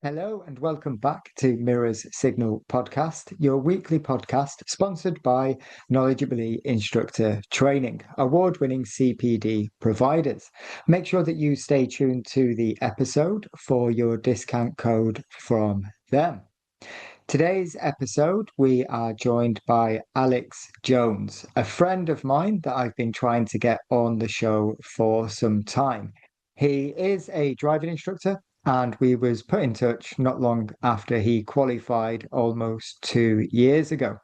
Hello and welcome back to Mirror's Signal podcast, your weekly podcast sponsored by Knowledgeably Instructor Training, award-winning CPD providers. Make sure that you stay tuned to the episode for your discount code from them. Today's episode, we are joined by Alex Jones, a friend of mine that I've been trying to get on the show for some time. He is a driving instructor and we was put in touch not long after he qualified almost 2 years ago.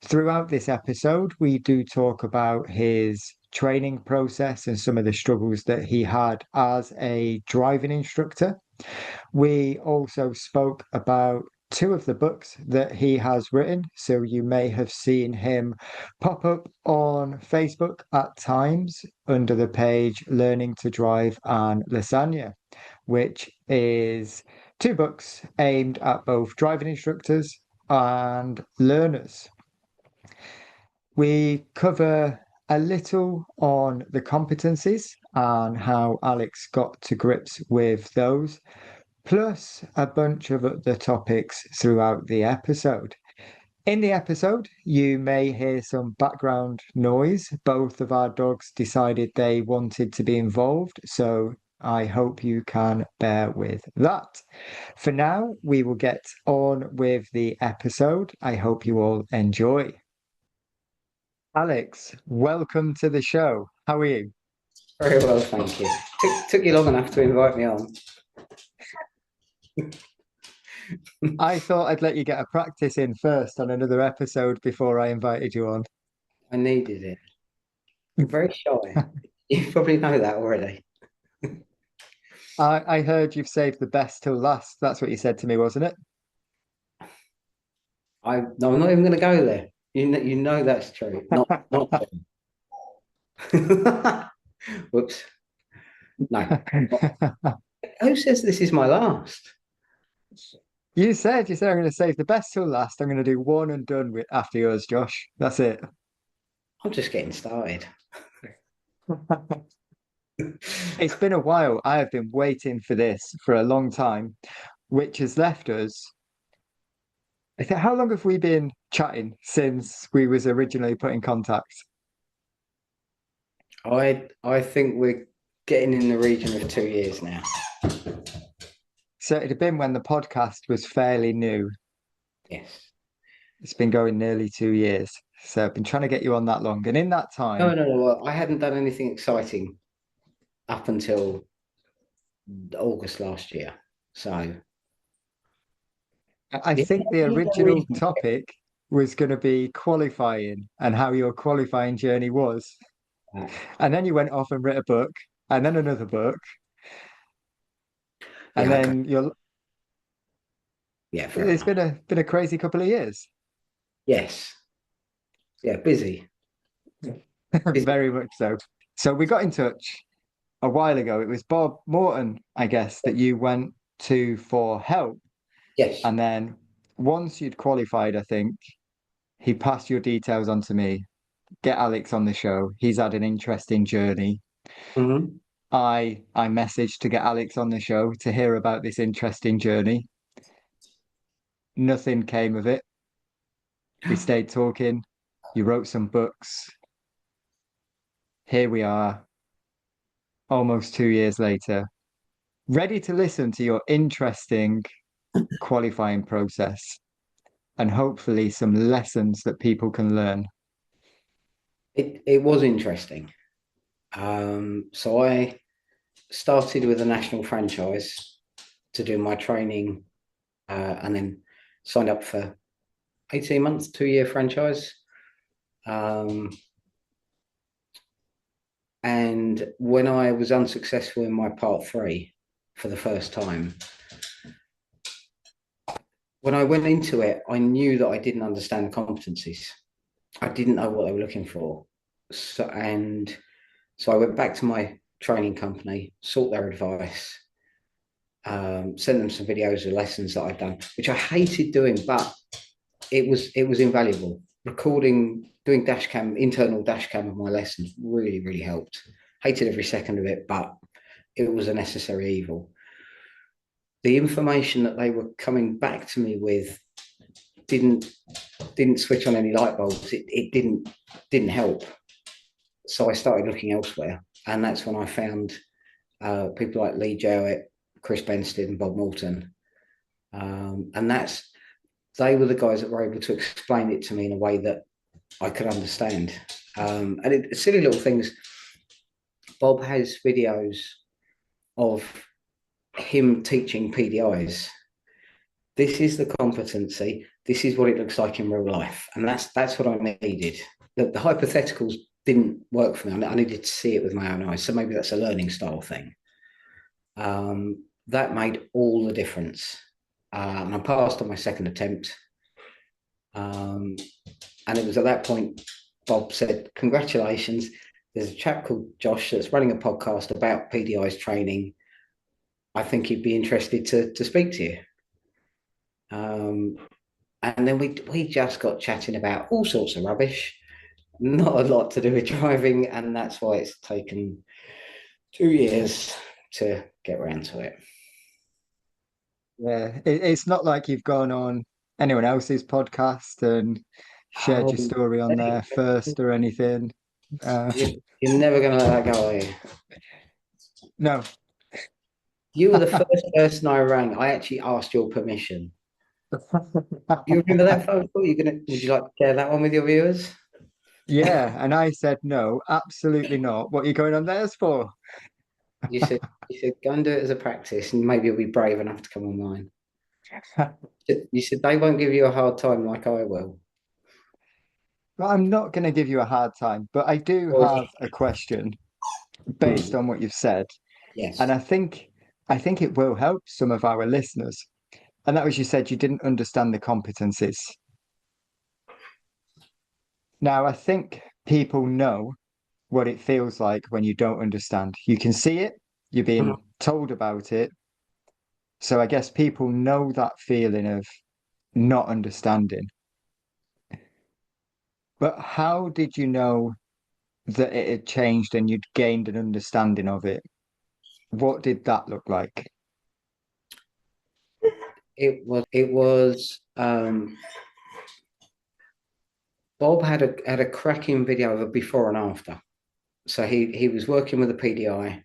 Throughout this episode, we do talk about his training process and some of the struggles that he had as a driving instructor. We also spoke about two of the books that he has written. So you may have seen him pop up on Facebook at times under the page Learning to Drive and Lasagne, which is two books aimed at both driving instructors and learners. We cover a little on the competencies and how Alex got to grips with those, plus a bunch of other topics throughout the episode. In the episode, you may hear some background noise. Both of our dogs decided they wanted to be involved, so I hope you can bear with that. For now, we will get on with the episode. I hope you all enjoy. Alex, welcome to the show. How are you? Very well, thank you. Took you long enough to invite me on. I thought I'd let you get a practice in first on another episode before I invited you on. I needed it. You're very shy. You probably know that already. I heard you've saved the best till last. That's what you said to me, wasn't it? No, I'm not even going to go there. You know that's true. Not true. Whoops. No. Who says this is my last? You said I'm going to save the best till last. I'm going to do one and done with after yours, Josh. That's it. I'm just getting started. It's been a while. I have been waiting for this for a long time, which has left us. I think, how long have we been chatting since we was originally put in contact? I think we're getting in the region of 2 years now. So it had been when the podcast was fairly new. Yes. It's been going nearly 2 years. So I've been trying to get you on that long. And in that No, time, no, no. I hadn't done anything exciting up until August last year. So I yeah, think the original topic was going to be qualifying and how your qualifying journey was. And then you went off and wrote a book and then another book. And yeah, okay. then Yeah, fair it's enough. been a crazy couple of years. Yes. Yeah, busy. Busy. Very much so. So we got in touch a while ago. It was Bob Morton, I guess, that you went to for help. Yes. And then once you'd qualified, I think he passed your details on to me. Get Alex on the show. He's had an interesting journey. Hmm. I messaged to get Alex on the show to hear about this interesting journey. Nothing came of it. We stayed talking. You wrote some books. Here we are, almost 2 years later, ready to listen to your interesting qualifying process and hopefully some lessons that people can learn. It was interesting. So I started with a national franchise to do my training, and then signed up for 18 months, 2 year franchise. Um, and when I was unsuccessful in my part three for the first time, when I went into it, I knew that I didn't understand the competencies. I didn't know what they were looking for. So I went back to my training company, sought their advice, sent them some videos of lessons that I'd done, which I hated doing, but it was invaluable. Recording, doing internal dash cam of my lessons really, really helped. Hated every second of it, but it was a necessary evil. the information that they were coming back to me with didn't switch on any light bulbs. It didn't help. So I started looking elsewhere, and that's when I found people like Lee Jowett, Chris Benstead, and Bob Morton, and they were the guys that were able to explain it to me in a way that I could understand. And silly little things. Bob has videos of him teaching PDIs. This is the competency. This is what it looks like in real life, and that's what I needed. The hypotheticals didn't work for me. I needed to see it with my own eyes. So maybe that's a learning style thing. That made all the difference. And I passed on my second attempt. And it was at that point, Bob said, "Congratulations. There's a chap called Josh that's running a podcast about PDI's training. I think he'd be interested to speak to you." And then we just got chatting about all sorts of rubbish, not a lot to do with driving, and that's why it's taken 2 years to get around to it. Yeah, it's not like you've gone on anyone else's podcast and shared your story on there first or anything. You're never going to let that go, are you? No. You were the first person I rang. I actually asked your permission. You remember that phone call? Would you like to share that one with your viewers? Yeah, and I said no, absolutely not. What are you going on theirs for? You said go and do it as a practice, and maybe you'll be brave enough to come on mine. You said they won't give you a hard time like I will. Well, I'm not going to give you a hard time, but I do have a question based on what you've said, Yes. and I think it will help some of our listeners. And that was, you said you didn't understand the competencies. Now, I think people know what it feels like when you don't understand. You can see it, you're being told about it. So I guess people know that feeling of not understanding. But how did you know that it had changed and you'd gained an understanding of it? What did that look like? It was Bob had a cracking video of a before and after. So he was working with a PDI,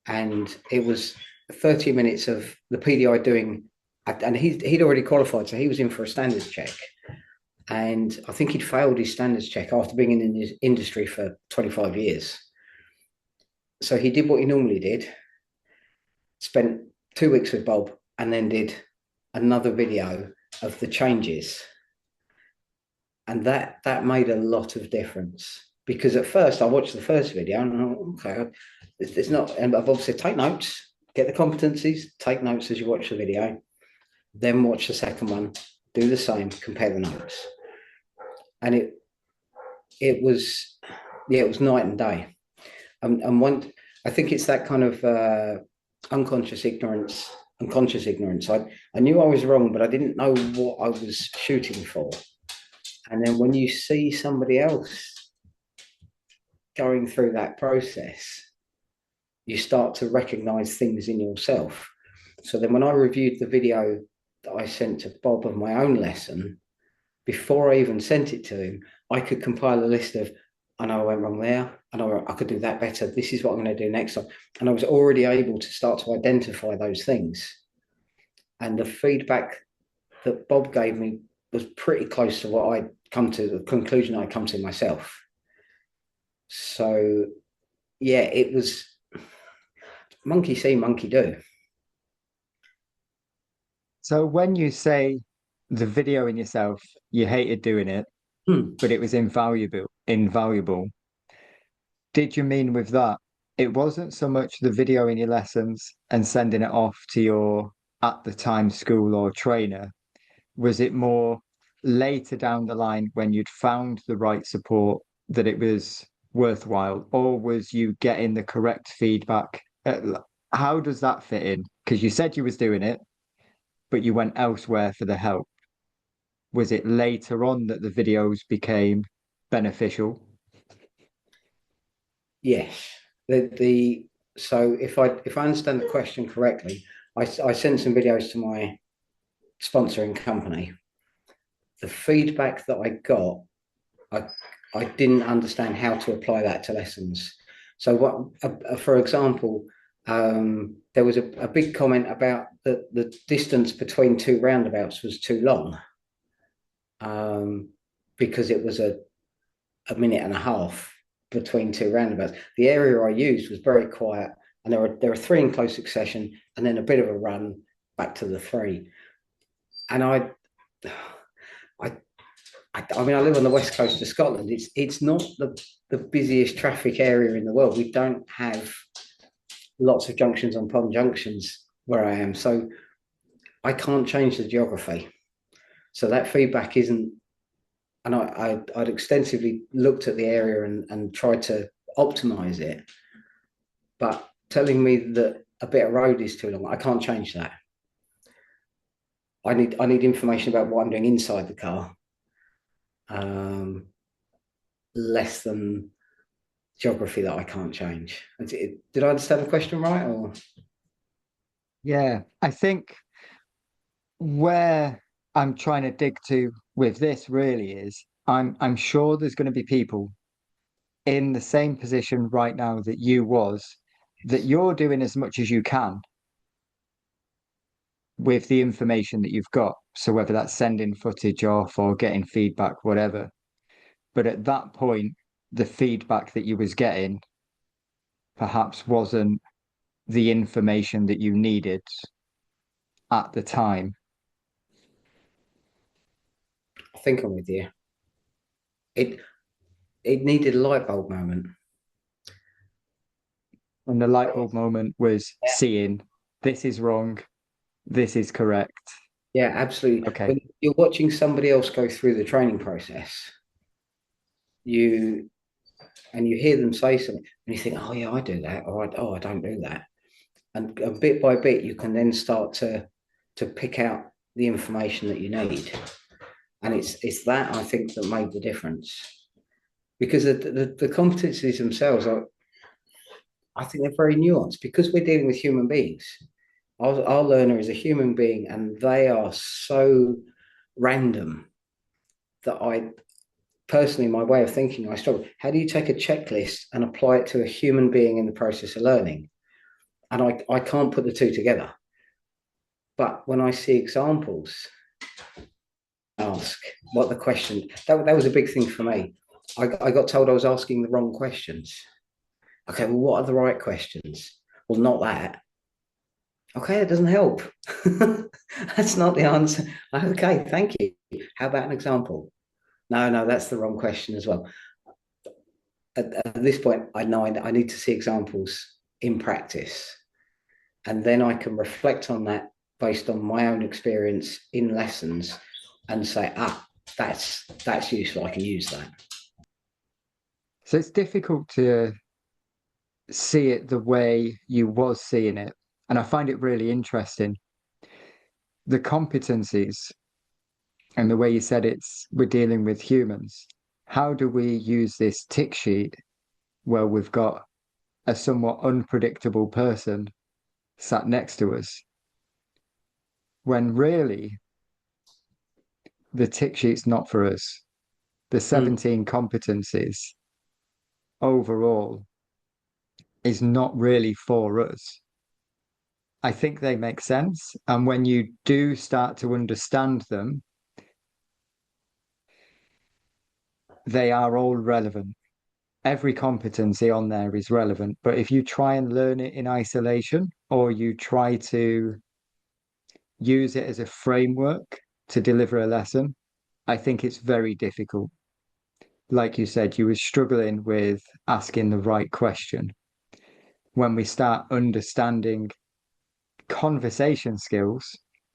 and it was 30 minutes of the PDI doing, and he'd already qualified, so he was in for a standards check. And I think he'd failed his standards check after being in the industry for 25 years. So he did what he normally did, spent 2 weeks with Bob, and then did another video of the changes. And that made a lot of difference, because at first I watched the first video and I thought, okay, it's not, and Bob said, take notes, get the competencies, take notes as you watch the video, then watch the second one, do the same, compare the notes. And it was night and day. And one, I think it's that kind of unconscious ignorance, unconscious ignorance. I knew I was wrong, but I didn't know what I was shooting for. And then when you see somebody else going through that process, you start to recognize things in yourself. So then when I reviewed the video that I sent to Bob of my own lesson, before I even sent it to him, I could compile a list of, I know I went wrong there, I know I could do that better, this is what I'm going to do next time. And I was already able to start to identify those things. And the feedback that Bob gave me was pretty close to what I'd come to, the conclusion I'd come to myself. So, yeah, it was monkey see, monkey do. So when you say the video in yourself, you hated doing it, but it was invaluable. Did you mean with that, it wasn't so much the video in your lessons and sending it off to your, at the time, school or trainer? Was it more later down the line when you'd found the right support that it was worthwhile, or was you getting the correct feedback? How does that fit in? Because you said you was doing it, but you went elsewhere for the help. Was it later on that the videos became beneficial? Yes. So if I understand the question correctly, I sent some videos to my sponsoring company. The feedback that I got, I I didn't understand how to apply that to lessons. So for example, there was a big comment about the distance between two roundabouts was too long, um, because it was a minute and a half between two roundabouts. The area I used was very quiet, and there were three in close succession, and then a bit of a run back to the three. And I, I mean, I live on the west coast of Scotland. It's not the busiest traffic area in the world. We don't have lots of junctions on pond junctions where I am, so I can't change the geography. So that feedback isn't. And I'd extensively looked at the area and tried to optimize it, but telling me that a bit of road is too long, I can't change that. I need information about what I'm doing inside the car, less than geography that I can't change. Did I understand the question right? Or Yeah, I think where I'm trying to dig to with this really is I'm sure there's going to be people in the same position right now that you was, that you're doing as much as you can with the information that you've got. So whether that's sending footage off or getting feedback, whatever. But at that point, the feedback that you was getting perhaps wasn't the information that you needed at the time. I think I'm with you. It it needed a light bulb moment. And the light bulb moment was seeing this is wrong, this is correct. Yeah, absolutely. Okay. When you're watching somebody else go through the training process, you and you hear them say something, and you think, "Oh yeah, I do that," or "Oh, I don't do that." And bit by bit, you can then start to pick out the information that you need. And it's that I think that made the difference, because the competencies themselves are, I think they're very nuanced, because we're dealing with human beings. Our learner is a human being, and they are so random that I personally, my way of thinking, I struggle. How do you take a checklist and apply it to a human being in the process of learning? And I can't put the two together. But when I see examples, ask what the question, that was a big thing for me. I got told I was asking the wrong questions. Okay, well, what are the right questions? Well, not that. Okay, that doesn't help. That's not the answer. Okay, thank you. How about an example? No, that's the wrong question as well. At this point, I know I need to see examples in practice, and then I can reflect on that based on my own experience in lessons and say, that's useful. I can use that. So it's difficult to see it the way you was seeing it. And I find it really interesting. The competencies and the way you said we're dealing with humans. How do we use this tick sheet where we've got a somewhat unpredictable person sat next to us, when really the tick sheet's not for us? The 17 competencies overall is not really for us. I think they make sense. And when you do start to understand them, they are all relevant. Every competency on there is relevant. But if you try and learn it in isolation, or you try to use it as a framework to deliver a lesson, I think it's very difficult. Like you said, you were struggling with asking the right question. When we start understanding conversation skills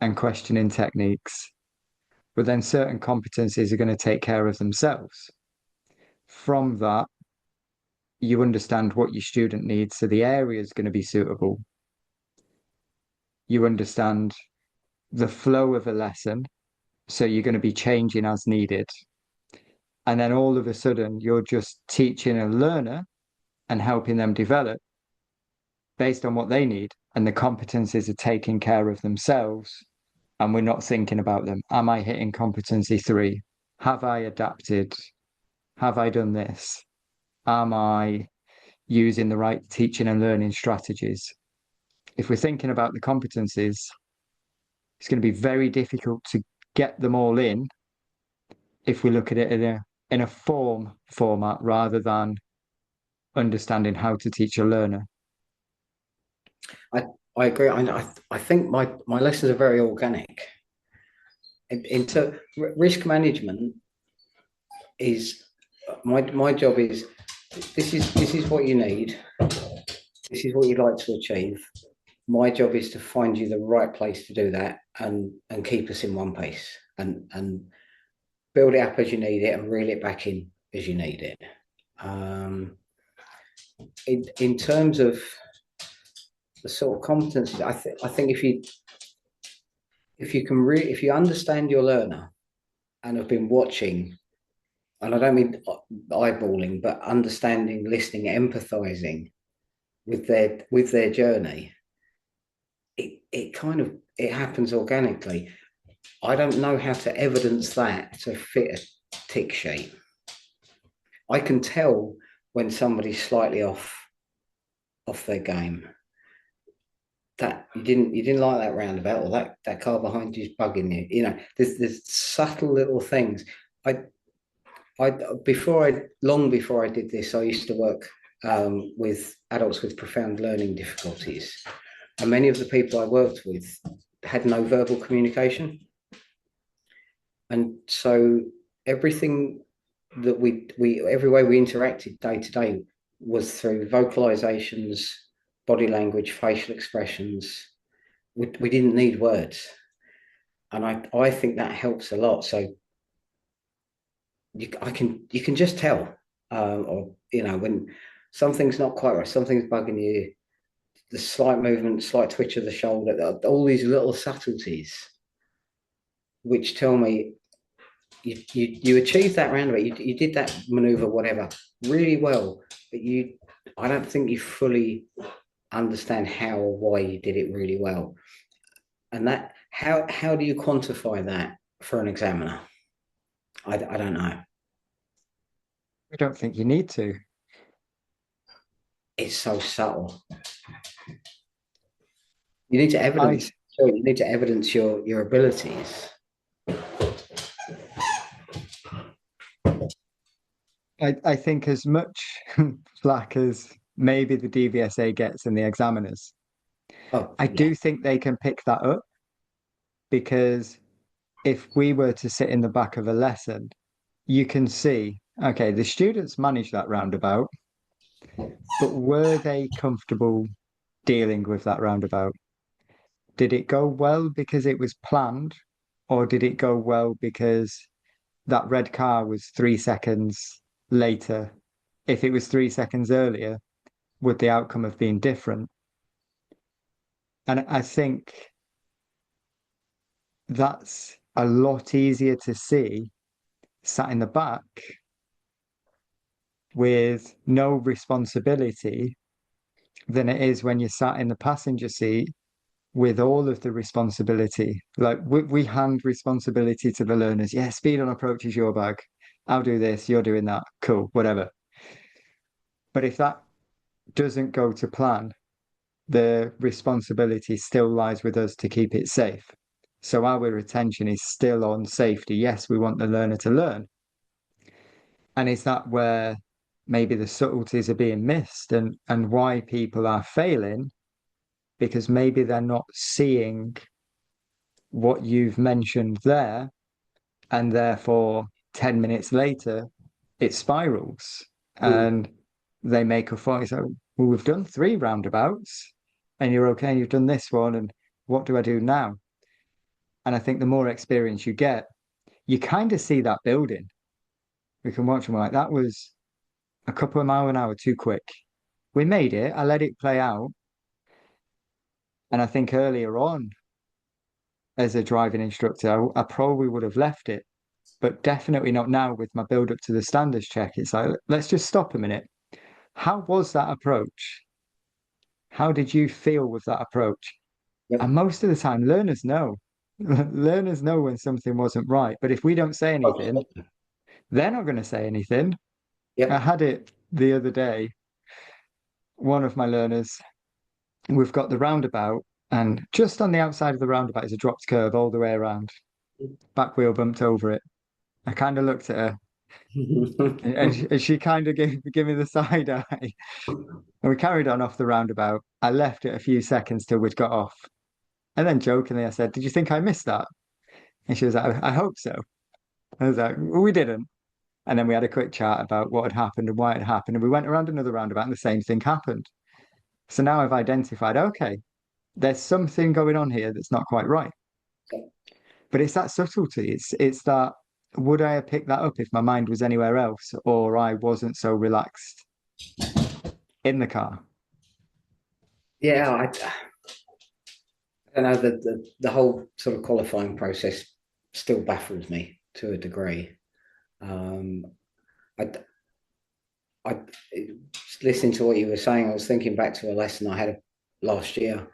and questioning techniques, but then certain competencies are going to take care of themselves. From that, you understand what your student needs, so the area is going to be suitable. You understand the flow of a lesson, so you're going to be changing as needed. And then all of a sudden, you're just teaching a learner and helping them develop based on what they need, and the competencies are taking care of themselves, and we're not thinking about them. Am I hitting competency 3? Have I adapted? Have I done this? Am I using the right teaching and learning strategies? If we're thinking about the competencies, it's going to be very difficult to get them all in if we look at it in a format rather than understanding how to teach a learner. I agree. I think my lessons are very organic. Into risk management is my job is this is what you need. This is what you'd like to achieve. My job is to find you the right place to do that and keep us in one piece and build it up as you need it and reel it back in as you need it. In terms of the sort of competencies, I think if you understand your learner and have been watching, and I don't mean eyeballing, but understanding, listening, empathizing with their journey, it happens organically. I don't know how to evidence that to fit a tick sheet. I can tell when somebody's slightly off their game. That you didn't like that roundabout, or that car behind you is bugging you. You know, there's subtle little things. Long before I did this, I used to work with adults with profound learning difficulties, and many of the people I worked with had no verbal communication, and so everything that every way we interacted day to day was through vocalizations, body language, facial expressions. We didn't need words, and I think that helps a lot. So you can just tell, or when something's not quite right, something's bugging you, the slight movement, slight twitch of the shoulder, all these little subtleties, which tell me you achieved that roundabout, you did that maneuver, whatever, really well, but I don't think you fully understand how or why you did it really well. And that how do you quantify that for an examiner? I don't know. I don't think you need to. It's so subtle. You need to evidence. You need to evidence your abilities. I think as much flack as maybe the DVSA gets in the examiners, I do think they can pick that up, because if we were to sit in the back of a lesson, you can see, okay, the students managed that roundabout, but were they comfortable dealing with that roundabout? Did it go well because it was planned, or did it go well because that red car was 3 seconds later? If it was 3 seconds earlier, would the outcome have been different? And I think that's a lot easier to see sat in the back with no responsibility than it is when you're sat in the passenger seat with all of the responsibility. Like we hand responsibility to the learners. Yeah, speed on approach is your bag. I'll do this, you're doing that. Cool, whatever. But if that doesn't go to plan, the responsibility still lies with us to keep it safe. So our attention is still on safety. Yes, we want the learner to learn. And is that where maybe the subtleties are being missed, and why people are failing? Because maybe they're not seeing what you've mentioned there, and therefore 10 minutes later it spirals and they make a fight. So, well, we've done 3 roundabouts and you're okay, and you've done this one, and what do I do now? And I think the more experience you get, you kind of see that building. We can watch them like, that was a couple of miles an hour too quick. We made it, I let it play out. And I think earlier on, as a driving instructor, I probably would have left it, but definitely not now with my build up to the standards check. It's like, let's just stop a minute. How was that approach? How did you feel with that approach? Yep. And most of the time, learners know. Learners know when something wasn't right. But if we don't say anything, they're not going to say anything. I Yep. had it the other day. One of my learners, we've got the roundabout, and just on the outside of the roundabout is a dropped curve all the way around. Back wheel bumped over it. I kind of looked at her, and she kind of gave me the side eye. And we carried on off the roundabout. I left it a few seconds till we'd got off. And then jokingly, I said, "Did you think I missed that?" And she was like, "I hope so." I was like, "Well, we didn't." And then we had a quick chat about what had happened and why it happened. And we went around another roundabout and the same thing happened. So now I've identified, okay, there's something going on here that's not quite right. But it's that subtlety. It's that would I have picked that up if my mind was anywhere else or I wasn't so relaxed in the car? Yeah, I don't know, the whole sort of qualifying process still baffles me to a degree. Um, I, I listening to what you were saying, I was thinking back to a lesson I had last year,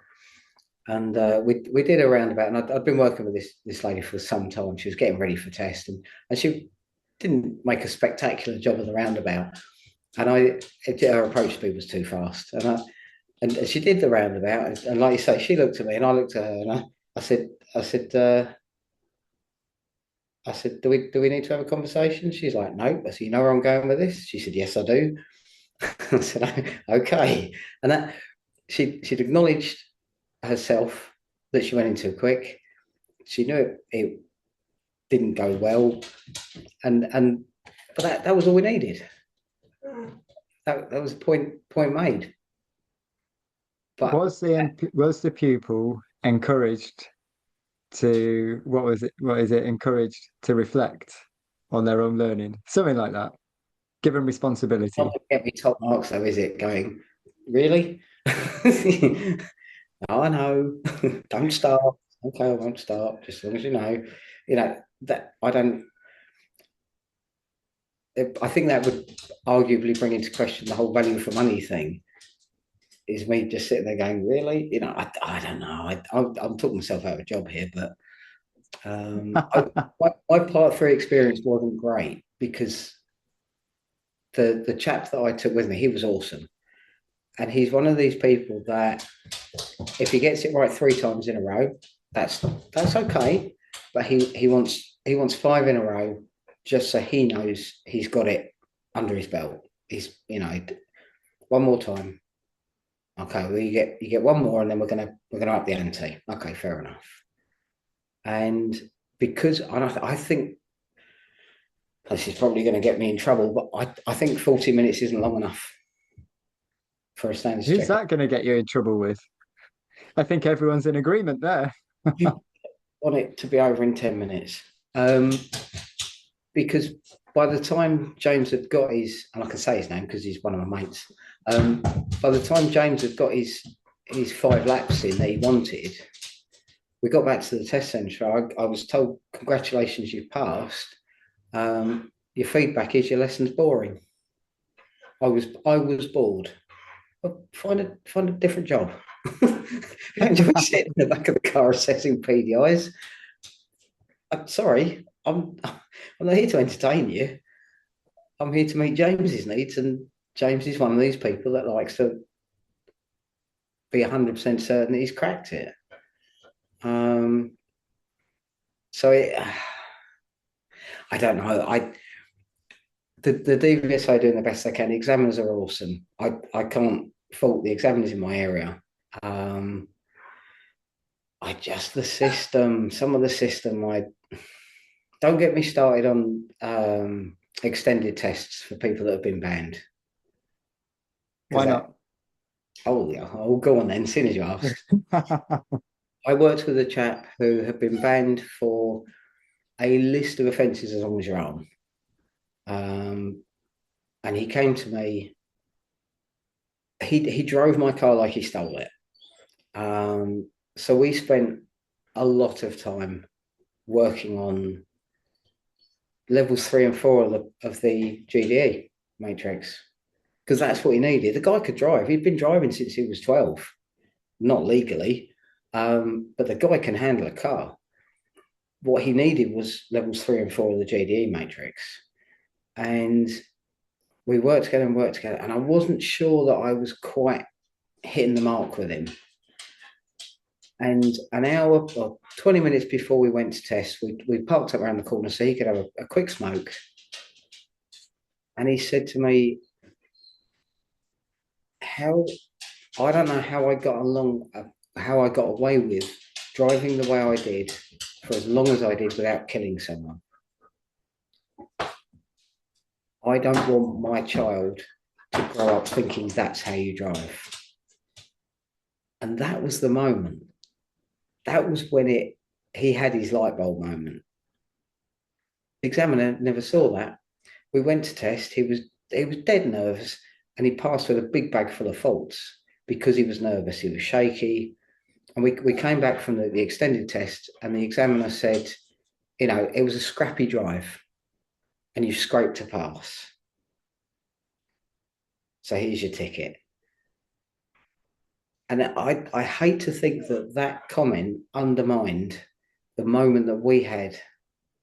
and we did a roundabout, and I'd been working with this lady for some time. She was getting ready for test, and she didn't make a spectacular job of the roundabout, and her approach speed was too fast, and she did the roundabout, and like you say, she looked at me, and I looked at her, and I said, I said. I said, do we need to have a conversation? She's like, no. I said, you know where I'm going with this? She said, yes, I do. I said, okay. And that she'd acknowledged herself that she went in too quick. She knew it didn't go well. And but that was all we needed. That was point made. But Was the pupil encouraged to what is it encouraged to reflect on their own learning? Something like that. Given not responsibility. to get me top marks though, is it? Going, really? No, I know. Don't start. Okay, I won't start, just as long as you know, that I don't I think that would arguably bring into question the whole value for money thing. Is me just sitting there going, really? I don't know. I'm talking myself out of a job here, but my part three experience wasn't great because the chap that I took with me, he was awesome, and he's one of these people that if he gets it right three times in a row, that's okay, but he wants five in a row just so he knows he's got it under his belt. He's one more time. Okay, well you get one more, and then we're gonna up the ante. Okay, fair enough. And because I think this is probably going to get me in trouble, but I think 40 minutes isn't long enough for a standards Who's check. that going to get you in trouble with? I think everyone's in agreement there. I want it to be over in 10 minutes. Because by the time James had got and I can say his name because he's one of my mates, by the time James had got his 5 laps in that he wanted, we got back to the test centre. I was told, congratulations, you've passed. Your feedback is your lesson's boring. I was bored. Well, find a different job. Don't you be sitting in the back of the car assessing PDIs? I'm sorry, I'm not here to entertain you. I'm here to meet James's needs, and James is one of these people that likes to be 100% certain that he's cracked it. So I don't know. The DVSA are doing the best they can. The examiners are awesome. I can't fault the examiners in my area. I just some of the system. I don't get me started on extended tests for people that have been banned. Why not? Oh yeah, I'll go on then. Soon as you asked, I worked with a chap who had been banned for a list of offences as long as your arm. And he came to me. He drove my car like he stole it. So we spent a lot of time working on levels 3 and 4 of the GDE matrix. because that's what he needed. The guy could drive. He'd been driving since he was 12, not legally, but the guy can handle a car. What he needed was levels 3 and 4 of the GDE matrix. And we worked together, and I wasn't sure that I was quite hitting the mark with him. And an hour or 20 minutes before we went to test, we parked up around the corner so he could have a quick smoke. And he said to me, I don't know how I got away with driving the way I did for as long as I did without killing someone. I don't want my child to grow up thinking that's how you drive. And that was the moment. That was when he had his light bulb moment. The examiner never saw that. We went to test. He was dead nervous, and he passed with a big bag full of faults because he was nervous. He was shaky. And we came back from the extended test, and the examiner said, it was a scrappy drive and you scraped a pass. So here's your ticket. And I hate to think that comment undermined the moment that we had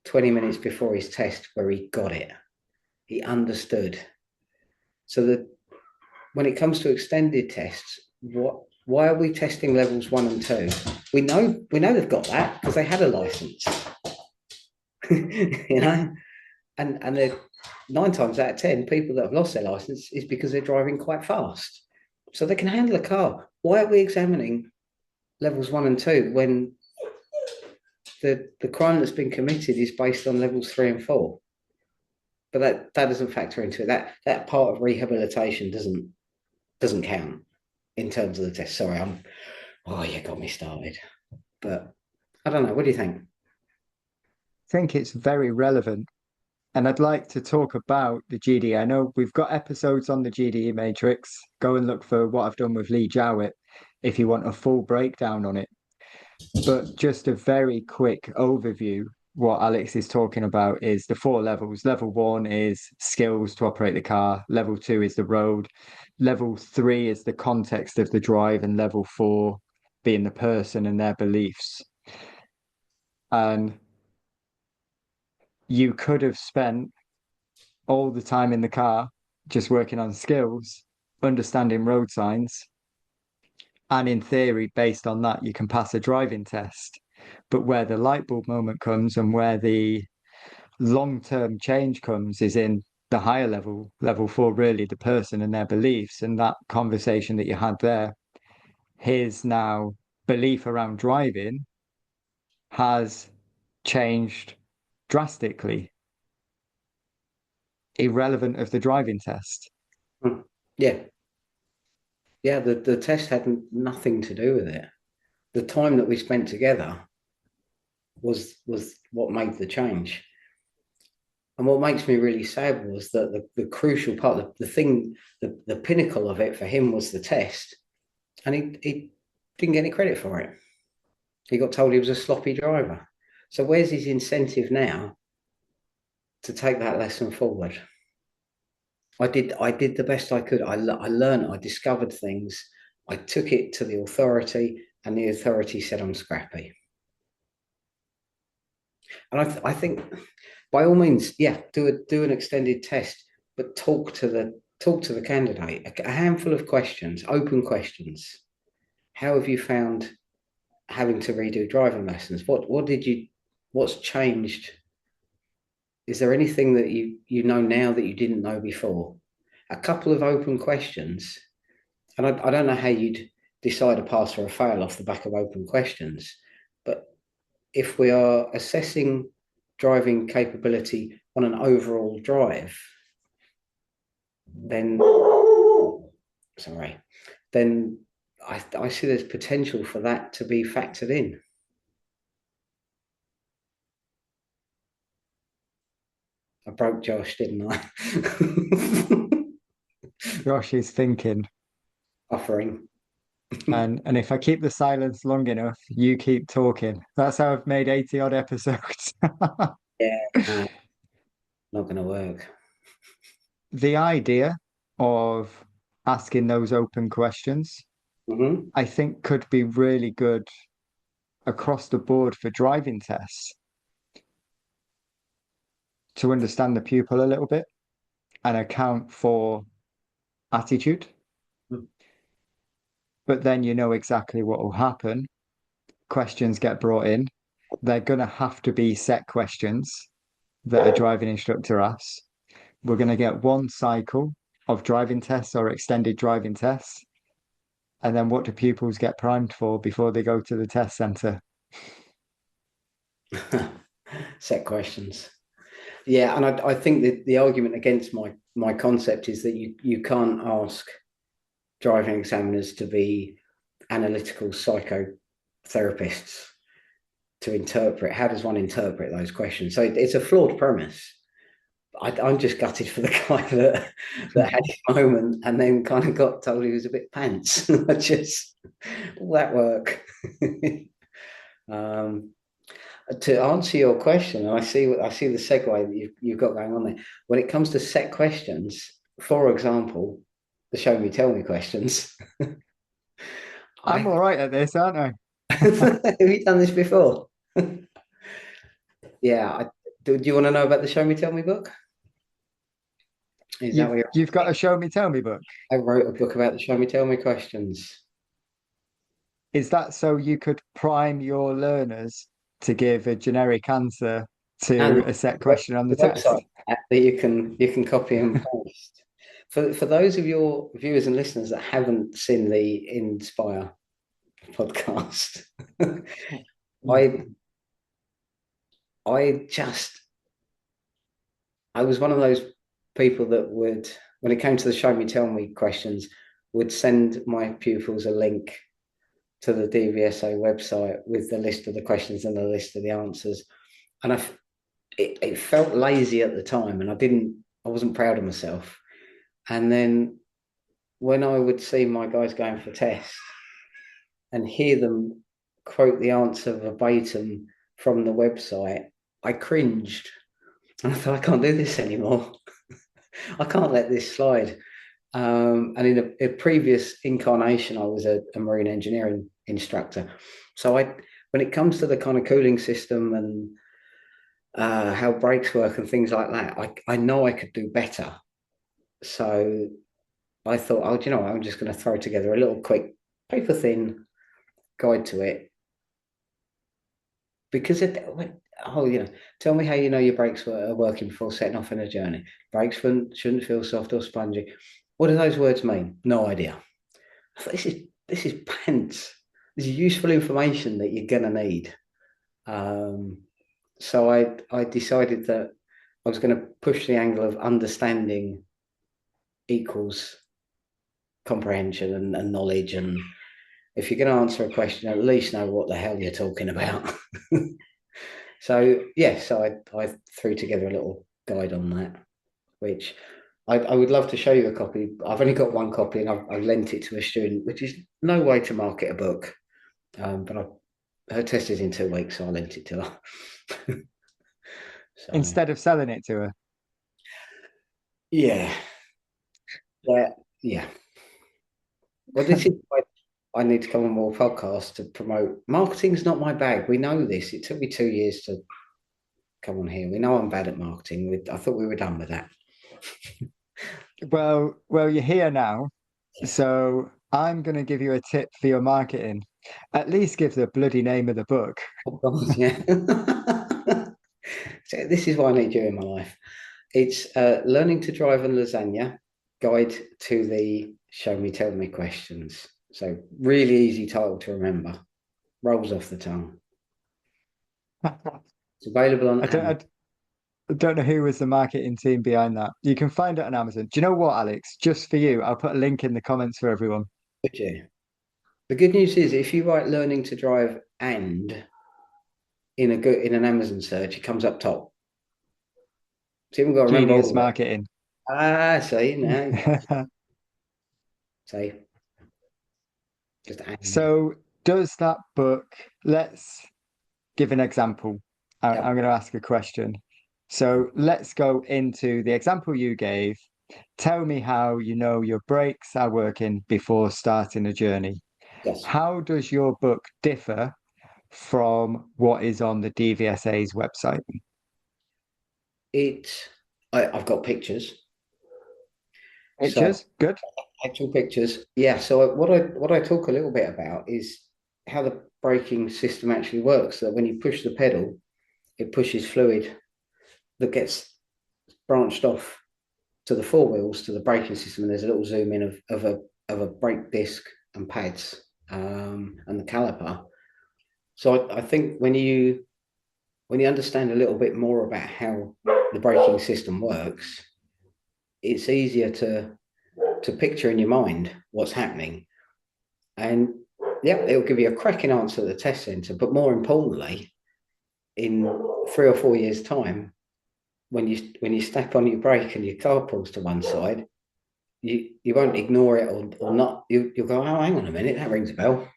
20 minutes before his test where he got it. He understood. So that when it comes to extended tests, why are we testing levels 1 and 2? We know they've got that because they had a license. And they're 9 times out of 10 people that have lost their license is because they're driving quite fast. So they can handle a car. Why are we examining levels 1 and 2 when the crime that's been committed is based on levels 3 and 4? But that doesn't factor into it. That part of rehabilitation doesn't count in terms of the test. Sorry, you got me started. But I don't know. What do you think? I think it's very relevant. And I'd like to talk about the GDE. I know we've got episodes on the GDE matrix. Go and look for what I've done with Lee Jowett if you want a full breakdown on it. But just a very quick overview. What Alex is talking about is the 4 levels. Level 1 is skills to operate the car. Level 2 is the road. Level 3 is the context of the drive. And level 4 being the person and their beliefs. And you could have spent all the time in the car just working on skills, understanding road signs. And in theory, based on that, you can pass a driving test. But where the light bulb moment comes and where the long-term change comes is in the higher level 4, really the person and their beliefs. And that conversation that you had there, his now belief around driving has changed drastically, irrelevant of the driving test. Yeah. Yeah, the test had nothing to do with it. The time that we spent together was what made the change. And what makes me really sad was that the crucial part, the thing, the pinnacle of it for him was the test. And he didn't get any credit for it. He got told he was a sloppy driver. So where's his incentive now to take that lesson forward? I did the best I could. I learned, I discovered things. I took it to the authority, and the authority said I'm scrappy. And I think, by all means, yeah, do an extended test, but talk to the candidate. A handful of questions, open questions. How have you found having to redo driving lessons? What's changed? Is there anything that you know now that you didn't know before? A couple of open questions. And I don't know how you'd decide a pass or a fail off the back of open questions. But if we are assessing driving capability on an overall drive, then I see there's potential for that to be factored in. I broke Josh, didn't I? Josh is thinking. Offering. And if I keep the silence long enough, you keep talking. That's how I've made 80 odd episodes. Yeah, not going to work. The idea of asking those open questions, Hmm. I think could be really good across the board for driving tests to understand the pupil a little bit and account for attitude. But then you know exactly what will happen. Questions get brought in. They're going to have to be set questions that a driving instructor asks. We're going to get one cycle of driving tests or extended driving tests. And then what do pupils get primed for before they go to the test centre? Set questions. Yeah, and I think that the argument against my concept is that you can't ask driving examiners to be analytical psychotherapists to interpret. How does one interpret those questions? So it's a flawed premise. I'm just gutted for the guy that had his moment and then kind of got told he was a bit pants. I just all that work. um, to answer your question, and I see the segue that you've got going on there. When it comes to set questions, for example, the show me tell me questions. I'm I all right at this, aren't I? have you done this before? Yeah. Do you want to know about the show me tell me book? Is that what you're You've got a asking? show me tell me book. I wrote a book about the show me tell me questions. Is that so you could prime your learners to give a generic answer And to a set question on the the test? website that you can copy and paste. For those of your viewers and listeners that haven't seen the Inspire podcast, I I just I was one of those people that would, when it came to the show me tell me questions, would send my pupils a link to the DVSA website with the list of the questions and the list of the answers. And it felt lazy at the time, and I wasn't proud of myself. And then when I would see my guys going for tests and hear them quote the answer verbatim from the website, I cringed. And I thought, I can't do this anymore. I can't let this slide. And in a previous incarnation, I was a marine engineering instructor. So when it comes to the kind of cooling system and how brakes work and things like that, I know I could do better. So I thought, oh, do you know, I'm just going to throw together a little quick paper thin guide to it because tell me how you know your brakes are working before setting off on a journey. Brakes shouldn't feel soft or spongy. What do those words mean? No idea. I thought, this is pants. This is useful information that you're gonna need. So I decided that I was going to push the angle of understanding equals comprehension and knowledge, and if you're going to answer a question, at least know what the hell you're talking about. So I threw together a little guide on that, which I would love to show you a copy. I've only got one copy, and I've lent it to a student, which is no way to market a book. But her test is in 2 weeks, so I lent it to her. So Instead of selling it to her. yeah, yeah, yeah. Well, this is why I need to come on more podcasts to promote. Marketing's not my bag. We know this. It took me 2 years to come on here. We know I'm bad at marketing. I thought we were done with that. Well, you're here now, so I'm going to give you a tip for your marketing. At least give the bloody name of the book. Oh, God, yeah. So this is why I need you in my life. It's Learning to Drive and Lasagna, Guide to the Show Me, Tell Me questions. So really easy title to remember. Rolls off the tongue. It's available on I don't, Amazon. I don't know who was the marketing team behind that. You can find it on Amazon. Do you know what, Alex? Just for you, I'll put a link in the comments for everyone. Would you? The good news is if you write learning to drive and in an Amazon search, it comes up top. So you've got to remember Genius all of it. marketing. See now. See, just and. So, does that book, let's give an example. Yep. I'm going to ask a question. So, let's go into the example you gave. Tell me how you know your brakes are working before starting a journey. Yes. How does your book differ from what is on the DVSA's website? I've got pictures. So Pictures, good. actual pictures. Yeah. So what I talk a little bit about is how the braking system actually works. That when you push the pedal, it pushes fluid that gets branched off to the four wheels to the braking system, and there's a little zoom in of a brake disc and pads and the caliper. So I think when you understand a little bit more about how the braking system works, it's easier to picture in your mind what's happening. And yeah, it'll give you a cracking answer at the test centre. But more importantly, in 3 or 4 years' time, when you step on your brake and your car pulls to one side, you won't ignore it or not. You'll go, oh, hang on a minute, that rings a bell.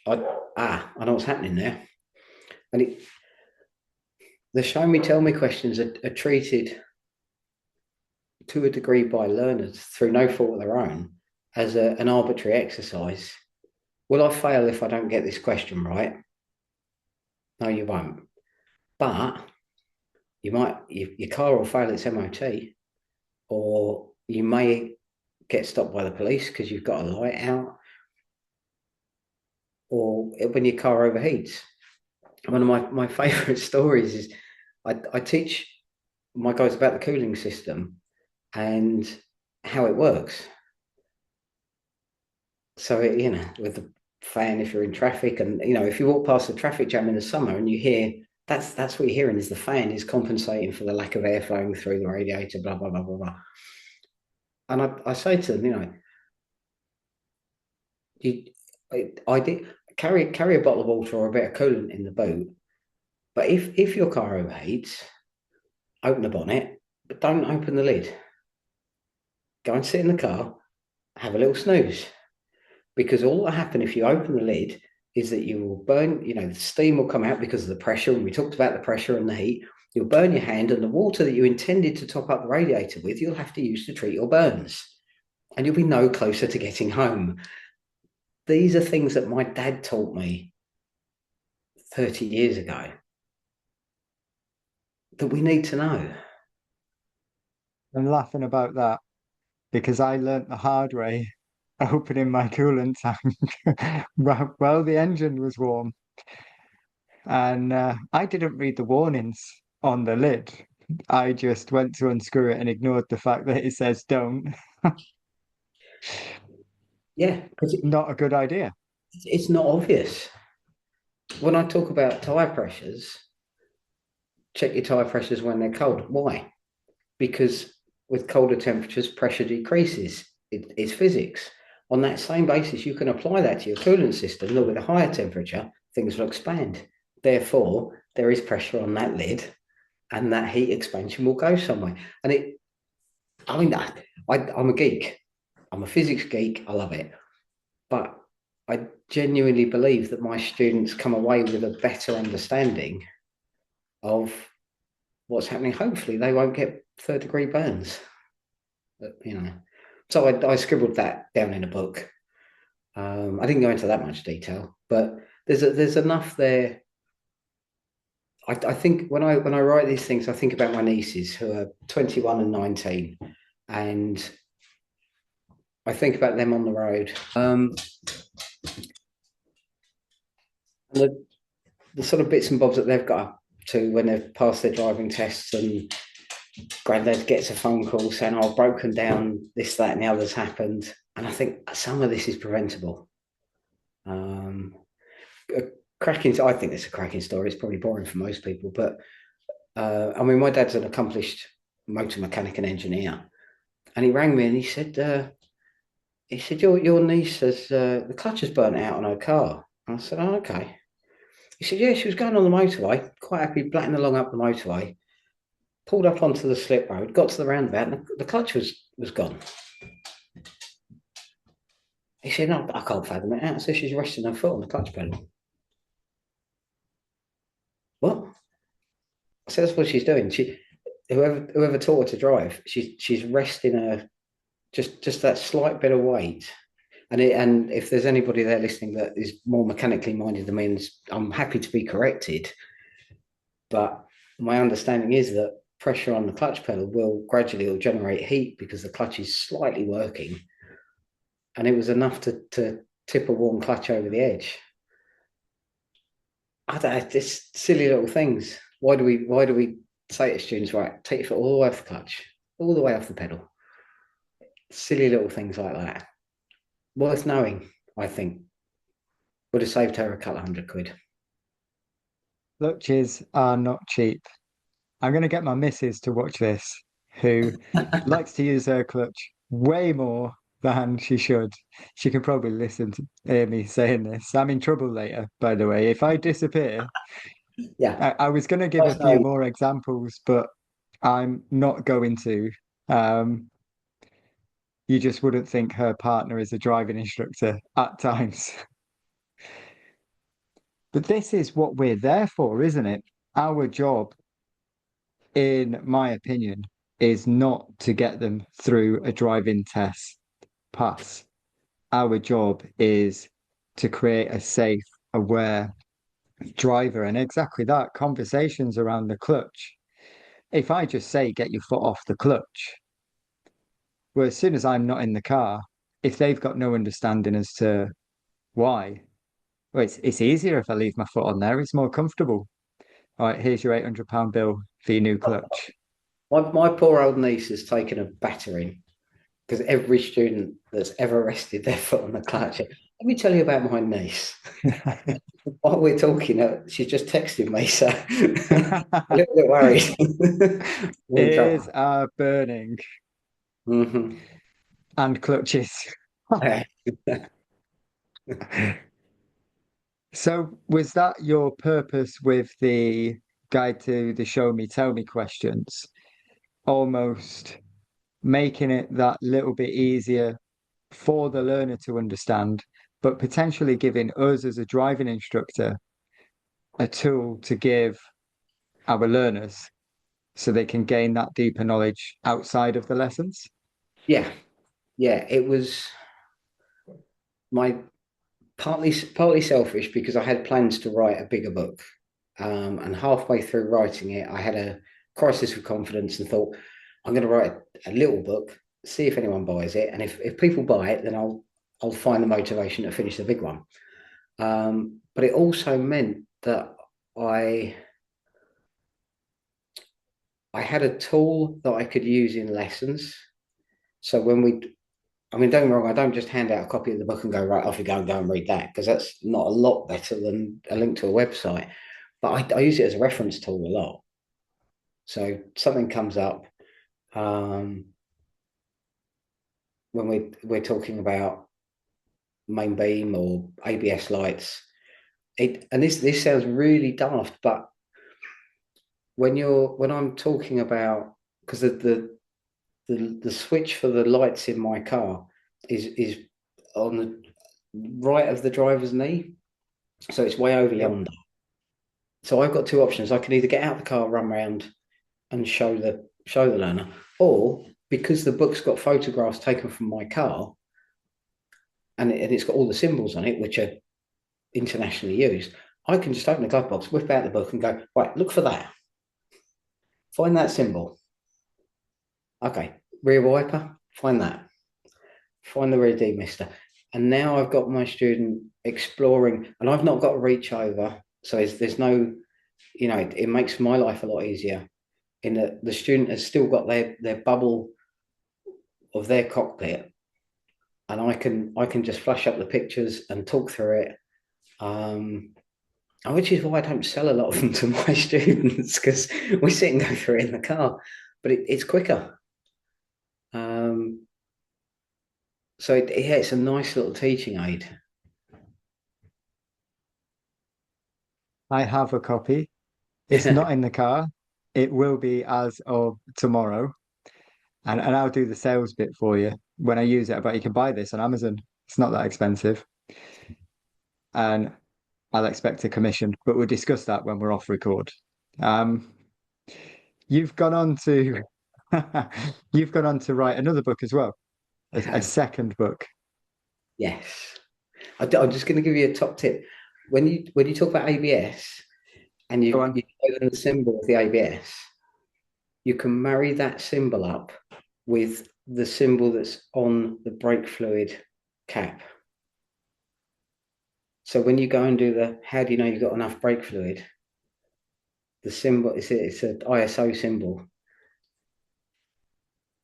I know what's happening there. And the show me, tell me questions are treated to a degree by learners through no fault of their own as an arbitrary exercise. Will I fail if I don't get this question right? No, you won't. But you might, your car will fail its MOT, or you may get stopped by the police because you've got a light out, or when your car overheats. One of my favourite stories is I teach my guys about the cooling system and how it works. So, with the fan, if you're in traffic, and, if you walk past the traffic jam in the summer and you hear, that's what you're hearing is the fan is compensating for the lack of air flowing through the radiator, blah, blah, blah, blah, blah. And I say to them, I did carry a bottle of water or a bit of coolant in the boot. But if your car overheats, open the bonnet, but don't open the lid. Go and sit in the car, have a little snooze. Because all that will happen if you open the lid is that you will burn, the steam will come out because of the pressure. And we talked about the pressure and the heat. You'll burn your hand, and the water that you intended to top up the radiator with, you'll have to use to treat your burns. And you'll be no closer to getting home. These are things that my dad taught me 30 years ago that we need to know. I'm laughing about that because I learnt the hard way opening my coolant tank while the engine was warm. And I didn't read the warnings on the lid. I just went to unscrew it and ignored the fact that it says don't. Yeah, because Not a good idea. it's not obvious. When I talk about tyre pressures, check your tyre pressures when they're cold. Why? Because with colder temperatures, pressure decreases. It's physics. On that same basis, you can apply that to your coolant system. Look, with a higher temperature, things will expand. Therefore, there is pressure on that lid, and that heat expansion will go somewhere. And I'm a geek. I'm a physics geek. I love it. But I genuinely believe that my students come away with a better understanding of what's happening. Hopefully, they won't get third-degree burns. But, so I scribbled that down in a book. I didn't go into that much detail, but there's enough there. I think when I write these things, I think about my nieces who are 21 and 19, and I think about them on the road. And the sort of bits and bobs that they've got up to when they've passed their driving tests, and Granddad gets a phone call saying, "Oh, I've broken down, this, that, and the other's happened." And I think some of this is preventable. I think it's a cracking story. It's probably boring for most people, but my dad's an accomplished motor mechanic and engineer, and he rang me and he said, your niece has the clutch has burnt out on her car. And I said, "Oh, okay." He said, "Yeah, she was going on the motorway, quite happy, blatting along up the motorway, pulled up onto the slip road, got to the roundabout, and the clutch was gone." He said, "No, I can't fathom it out." So she's resting her foot on the clutch pedal. What? So that's what she's doing. whoever taught her to drive, she's resting her just that slight bit of weight. And if there's anybody there listening that is more mechanically minded than me, and I'm happy to be corrected, but my understanding is that pressure on the clutch pedal will generate heat because the clutch is slightly working, and it was enough to tip a warm clutch over the edge. I don't know, just silly little things. Why do we say to students, right, take your foot all the way off the clutch, all the way off the pedal? Silly little things like that. Worth knowing, I think. Would have saved her a couple of £100. Clutches are not cheap. I'm going to get my missus to watch this, who likes to use her clutch way more than she should. She can probably listen to hear me saying this. I'm in trouble later, by the way. If I disappear, Yeah, I was going to give a worth few knowing. more examples, but I'm not going to. Um, you just wouldn't think her partner is a driving instructor at times. But this is what we're there for, isn't it? Our job, in my opinion, is not to get them through a driving test pass. Our job is to create a safe, aware driver. And exactly that, conversations around the clutch. If I just say, get your foot off the clutch, well, as soon as I'm not in the car, if they've got no understanding as to why, well, it's easier if I leave my foot on there. It's more comfortable. All right, here's your £800 bill for your new clutch. My poor old niece has taken a battering because every student that's ever rested their foot on the clutch. Let me tell you about my niece. While we're talking, she's just texted me, so a little bit worried. We're in Ears trouble. are burning Mm-hmm. and clutches. Yeah. So, was that your purpose with the guide to the show me, tell me questions? Almost making it that little bit easier for the learner to understand, but potentially giving us as a driving instructor a tool to give our learners so they can gain that deeper knowledge outside of the lessons. Yeah, yeah. It was my partly selfish because I had plans to write a bigger book. And halfway through writing it, I had a crisis of confidence and thought, I'm going to write a little book, see if anyone buys it, and if people buy it, then I'll find the motivation to finish the big one. But it also meant that I I had a tool that I could use in lessons. So I mean, don't get me wrong, I don't just hand out a copy of the book and go, right, off you go and go and read that, because that's not a lot better than a link to a website. But I use it as a reference tool a lot. So something comes up when we're talking about main beam or ABS lights. And this sounds really daft, but when I'm talking about, because the switch for the lights in my car is on the right of the driver's knee, so it's way over Yep. yonder. So I've got two options. I can either get out of the car, run around, and show the learner, or because the book's got photographs taken from my car, and it's got all the symbols on it, which are internationally used, I can just open the glove box, whip out the book, and go, right, look for that. Find that symbol. Okay, rear wiper, find that. Find the rear demister. And now I've got my student exploring, and I've not got to reach over. So there's no, it makes my life a lot easier in that the student has still got their bubble of their cockpit, and I can just flash up the pictures and talk through it. Which is why I don't sell a lot of them to my students, because we sit and go through it in the car, but it's quicker. So yeah, it's a nice little teaching aid. I have a copy. It's not in the car. It will be as of tomorrow. And I'll do the sales bit for you when I use it. But you can buy this on Amazon. It's not that expensive. And I'll expect a commission, but we'll discuss that when we're off record. Um, you've gone on to you've gone on to write another book as well, I a have. second book. Yes. I'm just going to give you a top tip. When you talk about ABS and Go you on. show them the symbol of the ABS, you can marry that symbol up with the symbol that's on the brake fluid cap. So when you go and do how do you know you've got enough brake fluid? The symbol, it's an ISO symbol.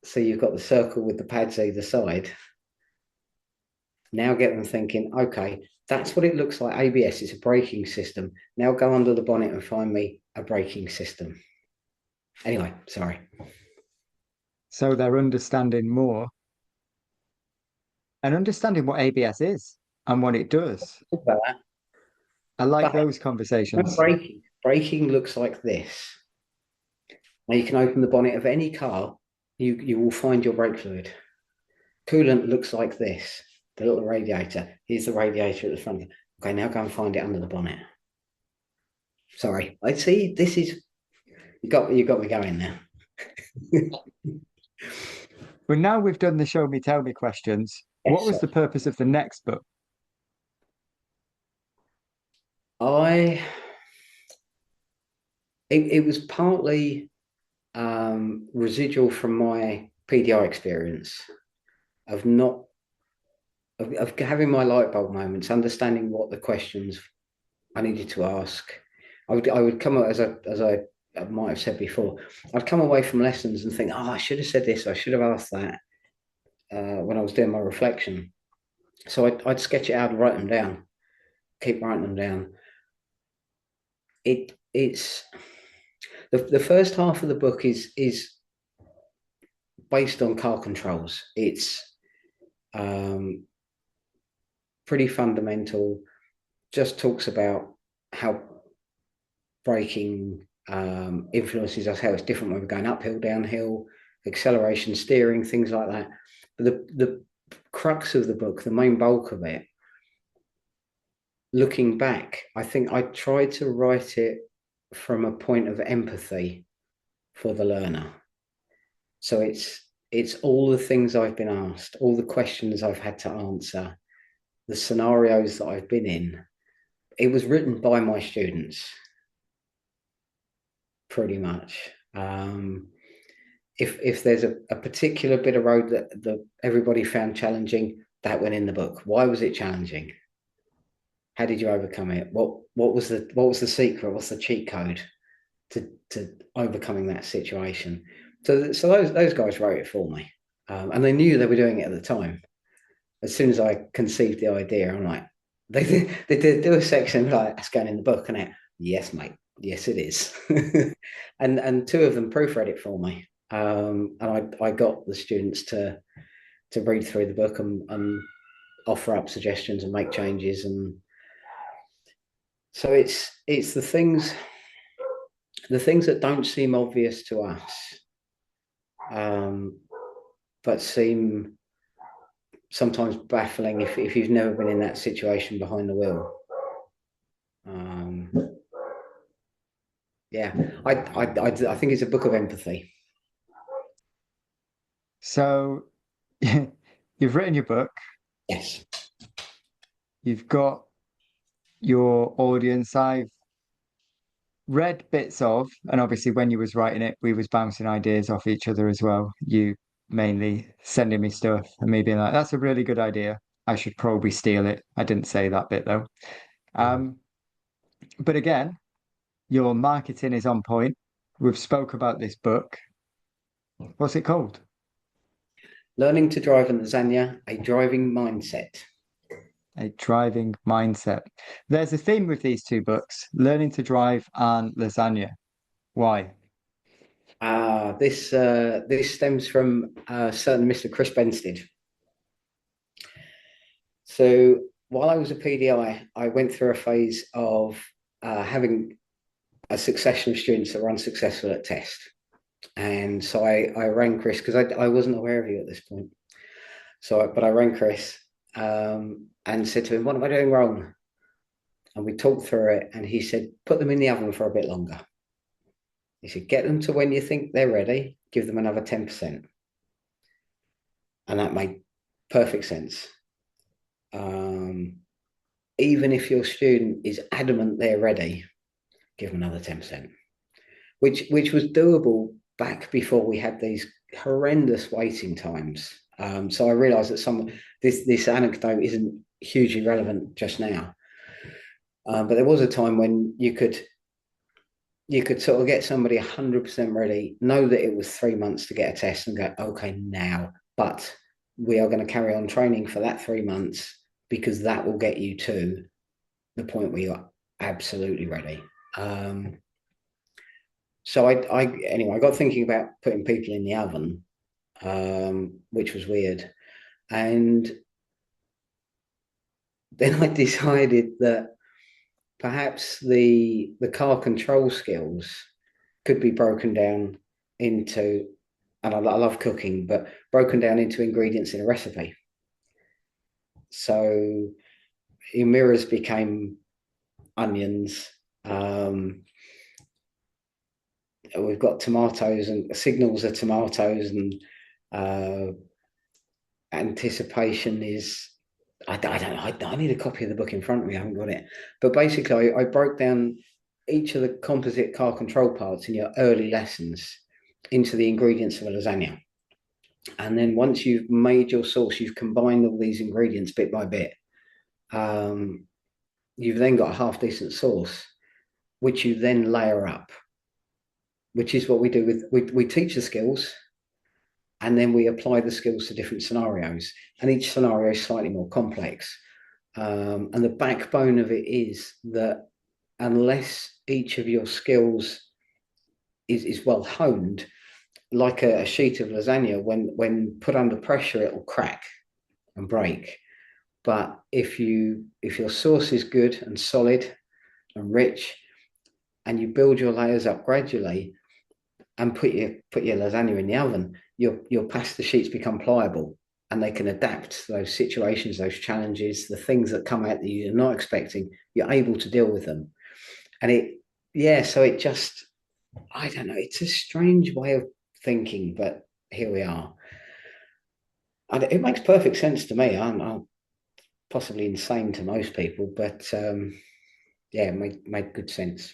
So you've got the circle with the pads either side. Now get them thinking, okay, that's what it looks like. ABS is a braking system. Now go under the bonnet and find me a braking system. Anyway, sorry. So they're understanding more and understanding what ABS is and what it does. Talk about that. I like But those conversations. braking looks like this. Now you can open the bonnet of any car, you will find your brake fluid. Coolant looks like this, the little radiator. Here's the radiator at the front. Okay, now go and find it under the bonnet. Sorry, I see. This is you got me going now. But now we've done the show me, tell me questions. What Yes, was the purpose of the next book? I it was partly residual from my PDI experience of not of having my light bulb moments, understanding what the questions I needed to ask. I would come as I might have said before, I'd come away from lessons and think, oh, I should have said this, I should have asked that when I was doing my reflection. So I'd sketch it out and write them down, keep writing them down. It's the first half of the book is based on car controls. It's pretty fundamental. Just talks about how braking influences us, how it's different when we're going uphill, downhill, acceleration, steering, things like that. But the crux of the book, the main bulk of it, looking back, I think I tried to write it from a point of empathy for the learner. So it's all the things I've been asked, all the questions I've had to answer, the scenarios that I've been in. It was written by my students, pretty much. If there's a particular bit of road that everybody found challenging, that went in the book. Why was it challenging? How did you overcome it? What was the secret? What's the cheat code to overcoming that situation? So those guys wrote it for me, and they knew they were doing it at the time. As soon as I conceived the idea, I'm like, they did do a section like that's going in the book, and it, yes, mate, yes, it is. and two of them proofread it for me, and I got the students to read through the book and offer up suggestions and make changes, and so it's the things that don't seem obvious to us, but seem sometimes baffling if you've never been in that situation behind the wheel. Yeah, I think it's a book of empathy. So you've written your book, Yes. you've got your audience. I've read bits of, and obviously when you was writing it, we was bouncing ideas off each other as well. You mainly sending me stuff and me being like, that's a really good idea. I should probably steal it. I didn't say that bit though. Um, but again, your marketing is on point. We've spoke about this book. What's it called? Learning to Drive and Lasagne, a driving mindset. A driving mindset. There's a theme with these two books, learning to drive and lasagna. Why? This stems from a certain Mr. Chris Benstead. So while I was a PDI, I went through a phase of having a succession of students that were unsuccessful at test. And so I rang Chris because I wasn't aware of you at this point. But I rang Chris and said to him, what am I doing wrong? And we talked through it, and he said, put them in the oven for a bit longer. He said, get them to when you think they're ready, give them another 10%. And that made perfect sense. Even if your student is adamant they're ready, give them another 10%, which was doable back before we had these horrendous waiting times. So I realised that this anecdote isn't hugely relevant just now, but there was a time when you could sort of get somebody 100% ready, know that it was 3 months to get a test, and go, okay, now, but we are going to carry on training for that 3 months, because that will get you to the point where you're absolutely ready. So anyway, I got thinking about putting people in the oven, which was weird. And then I decided that perhaps the car control skills could be broken down into, and I love cooking, but broken down into ingredients in a recipe. So your mirrors became onions. We've got tomatoes, and signals are tomatoes, and anticipation is, I don't know. I need a copy of the book in front of me. I haven't got it. But basically, I broke down each of the composite car control parts in your early lessons into the ingredients of a lasagna. And then once you've made your sauce, you've combined all these ingredients bit by bit. You've then got a half decent sauce, which you then layer up, which is what we do we teach the skills, and then we apply the skills to different scenarios. And each scenario is slightly more complex. And the backbone of it is that unless each of your skills is well honed, like a sheet of lasagna, when put under pressure, it'll crack and break. But if your sauce is good and solid and rich, and you build your layers up gradually and put your lasagna in the oven, your pasta sheets become pliable, and they can adapt to those situations, those challenges, the things that come out that you're not expecting. You're able to deal with them. And so it just, I don't know, it's a strange way of thinking, but here we are. And it makes perfect sense to me. I'm possibly insane to most people, but it made good sense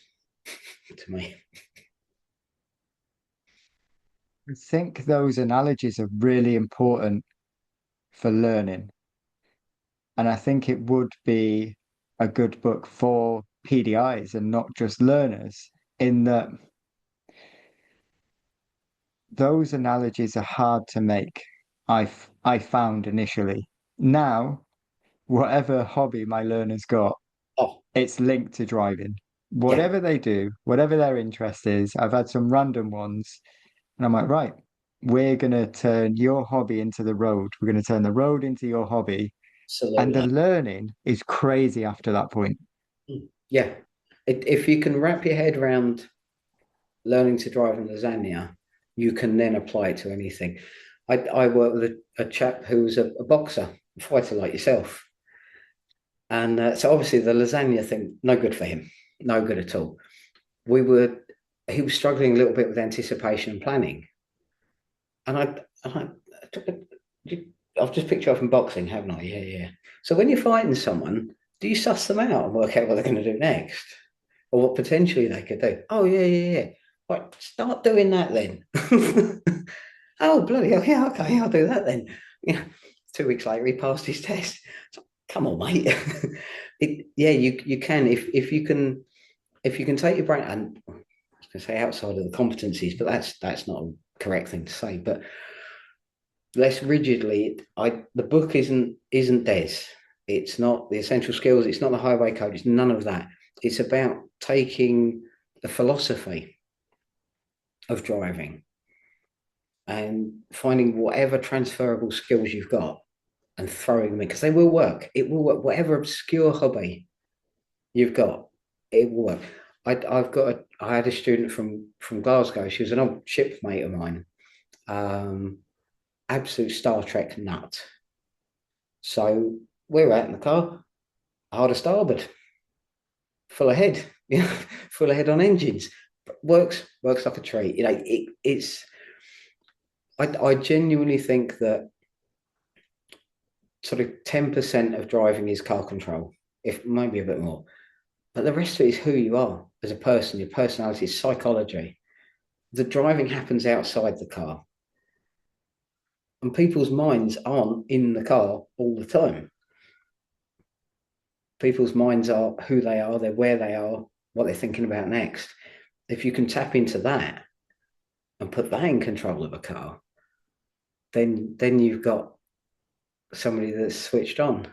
to me. I think those analogies are really important for learning. And I think it would be a good book for PDIs and not just learners, in that those analogies are hard to make. I found initially. Now, whatever hobby my learners got, Oh, it's linked to driving. yeah, Whatever they do, whatever their interest is, I've had some random ones, and I'm like, right, we're gonna turn your hobby into the road. We're gonna turn the road into your hobby. And the absolutely. learning is crazy after that point. Yeah. If you can wrap your head around learning to drive in lasagna, you can then apply it to anything. I work with a chap who was a boxer, a fighter like yourself. And so obviously the lasagna thing, no good for him, no good at all. He was struggling a little bit with anticipation and planning. And I've just picked you up from boxing, haven't I? Yeah, yeah. So when you're fighting someone, do you suss them out and work out what they're going to do next, or what potentially they could do? Oh, yeah, yeah, yeah. Right, start doing that then. Oh, bloody hell, yeah, okay, I'll do that then. Yeah. 2 weeks later, he passed his test. So, come on, mate. You can if you can take your brain, and I was going to say outside of the competencies, but that's not a correct thing to say. But less rigidly, the book isn't des. It's not the essential skills. It's not the highway code. It's none of that. It's about taking the philosophy of driving and finding whatever transferable skills you've got and throwing them in, because they will work. It will work. Whatever obscure hobby you've got, it will work. I had a student from Glasgow. She was an old shipmate of mine. Absolute Star Trek nut. So we're out in the car, hard a starboard, full ahead, full ahead on engines. works like a treat. You know, it's. I genuinely think that sort of 10% of driving is car control, if maybe a bit more. But the rest of it is who you are as a person, your personality, psychology. The driving happens outside the car, and people's minds aren't in the car all the time. People's minds are who they are, they're where they are, what they're thinking about next. If you can tap into that and put that in control of a car, then you've got somebody that's switched on,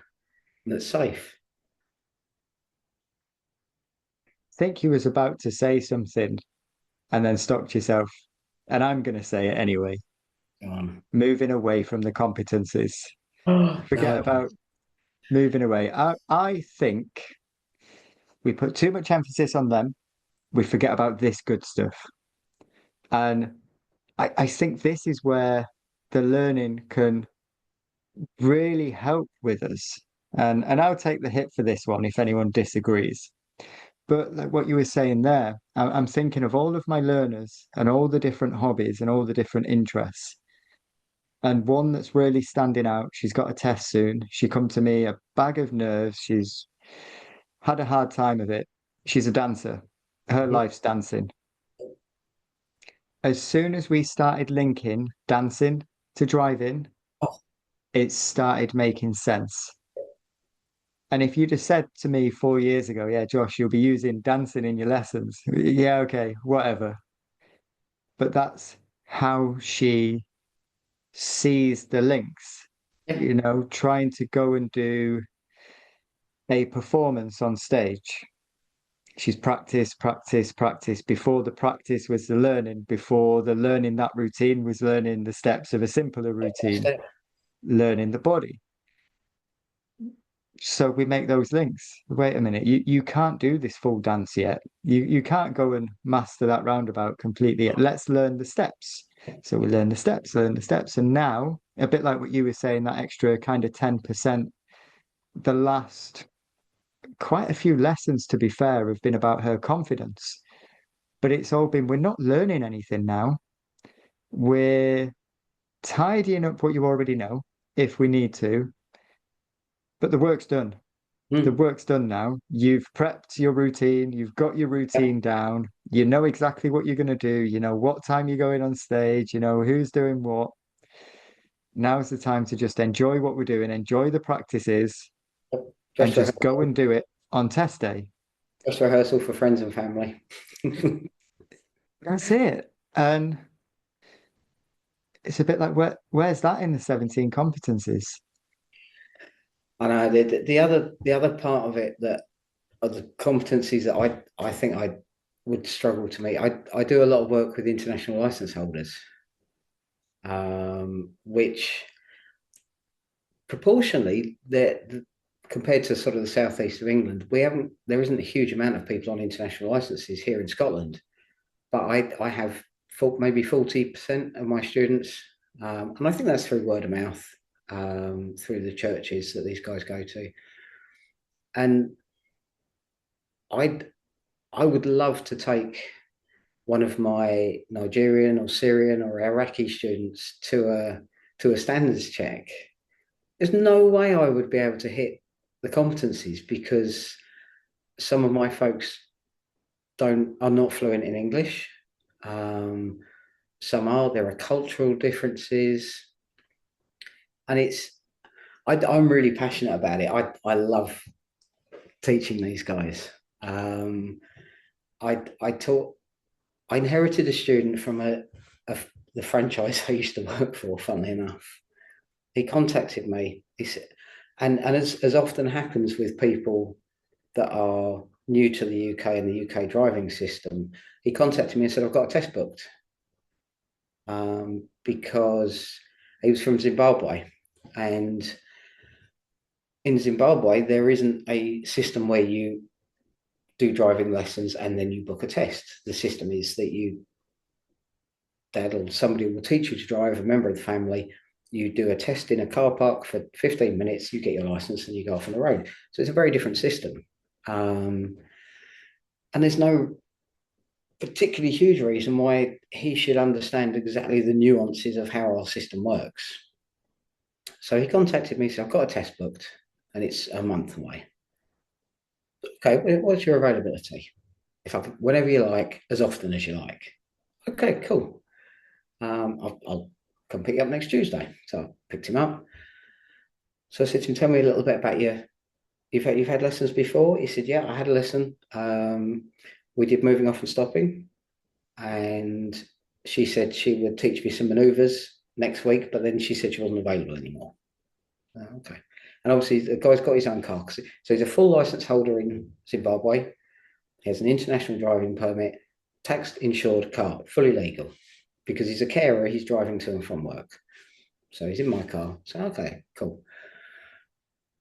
that's safe. Think you was about to say something and then stopped yourself. And I'm going to say it anyway. Moving away from the competencies. Oh, Forget no. about moving away. I think we put too much emphasis on them. We forget about this good stuff. And I think this is where the learning can really help with us. And I'll take the hit for this one if anyone disagrees. But like what you were saying there, I'm thinking of all of my learners and all the different hobbies and all the different interests. And one that's really standing out, she's got a test soon. She come to me, a bag of nerves. She's had a hard time of it. She's a dancer. Her Mhm. life's dancing. As soon as we started linking dancing to driving, Oh, it started making sense. And if you'd have said to me 4 years ago, yeah, Josh, you'll be using dancing in your lessons. Yeah, okay, whatever. But that's how she sees the links, yeah, trying to go and do a performance on stage. She's practiced, practiced, practiced. Before the practice was the learning, before the learning that routine was learning the steps of a simpler routine, learning the body. So we make those links. Wait a minute, you can't do this full dance yet. You can't go and master that roundabout completely yet. Let's learn the steps. So we learn the steps, learn the steps. And now, a bit like what you were saying, that extra kind of 10%, the last quite a few lessons, to be fair, have been about her confidence. But it's all been, we're not learning anything now. We're tidying up what you already know if we need to, but the work's done. The mm, work's done now. You've prepped your routine, you've got your yeah, routine down, you know exactly what you're going to do, you know what time you're going on stage, you know who's doing what. Now's the time to just enjoy what we're doing, enjoy the practices, and dress just go rehearsal, and do it on test day. dress rehearsal for friends and family. That's it. And it's a bit like where's that in the 17 competencies? I know the other part of it that are the competencies that I think I would struggle to meet. I do a lot of work with international license holders, which proportionally compared to sort of the southeast of England, there isn't a huge amount of people on international licenses here in Scotland, but I have maybe 40% of my students, and I think that's through word of mouth, through the churches that these guys go to, and I I would love to take one of my Nigerian or Syrian or Iraqi students to a standards check. There's no way I would be able to hit the competencies because some of my folks don't are not fluent in English. Um, some are. There are cultural differences, and I'm really passionate about it. I love teaching these guys. I taught. I inherited a student from a the franchise I used to work for. Funnily enough, he contacted me. He said, and as often happens with people that are new to the UK and the UK driving system, he contacted me and said, I've got a test booked, because he was from Zimbabwe. And in Zimbabwe, there isn't a system where you do driving lessons and then you book a test. The system is that somebody will teach you to drive, a member of the family. You do a test in a car park for 15 minutes, you get your license and you go off on the road. So it's a very different system. And there's no particularly huge reason why he should understand exactly the nuances of how our system works. So he contacted me, said, I've got a test booked and it's a month away. Okay, what's your availability? Whenever you like, as often as you like. Okay, cool. I'll come pick you up next Tuesday. So I picked him up. So I said to him, tell me a little bit about you. You've had lessons before? He said, yeah, I had a lesson. We did moving off and stopping. And she said she would teach me some maneuvers next week, but then she said she wasn't available anymore. Okay. And obviously the guy's got his own car. So he's a full license holder in Zimbabwe. He has an international driving permit, taxed, insured car, fully legal. Because he's a carer, he's driving to and from work. So he's in my car. So, okay, cool.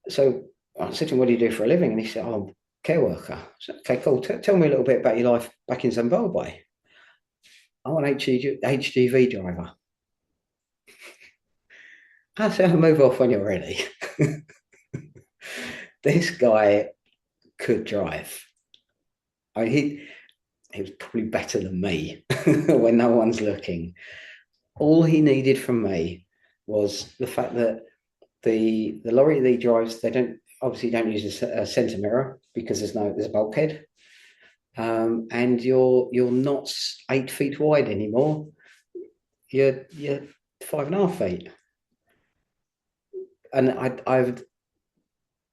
So I said to him, what do you do for a living? And he said, oh, I'm a care worker. So, okay, cool. Tell me a little bit about your life back in Zimbabwe. I'm an HGV driver. I said, I'll move off when you're ready. This guy could drive. I mean, he was probably better than me when no one's looking. All he needed from me was the fact that the lorry that he drives, they don't use a center mirror because there's a bulkhead, and you're not 8 feet wide anymore. You're 5.5 feet. And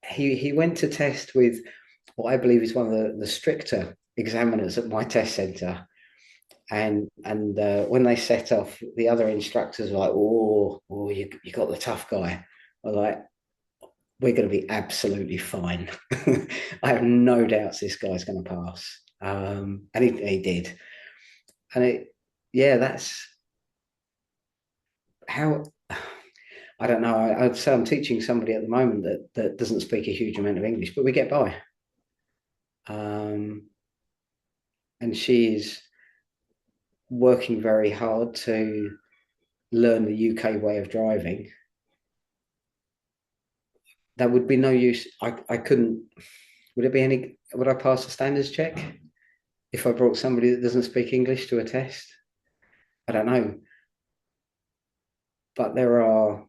he went to test with what I believe is one of the stricter examiners at my test center. And when they set off, the other instructors were like, "Oh, you got the tough guy." I was like, "We're going to be absolutely fine." I have no doubts this guy's going to pass, and he did. And that's how. I don't know. I'd say I'm teaching somebody at the moment that doesn't speak a huge amount of English, but we get by. And she's working very hard to learn the UK way of driving. There would be no use. I couldn't. Would I pass a standards check if I brought somebody that doesn't speak English to a test? I don't know. But there are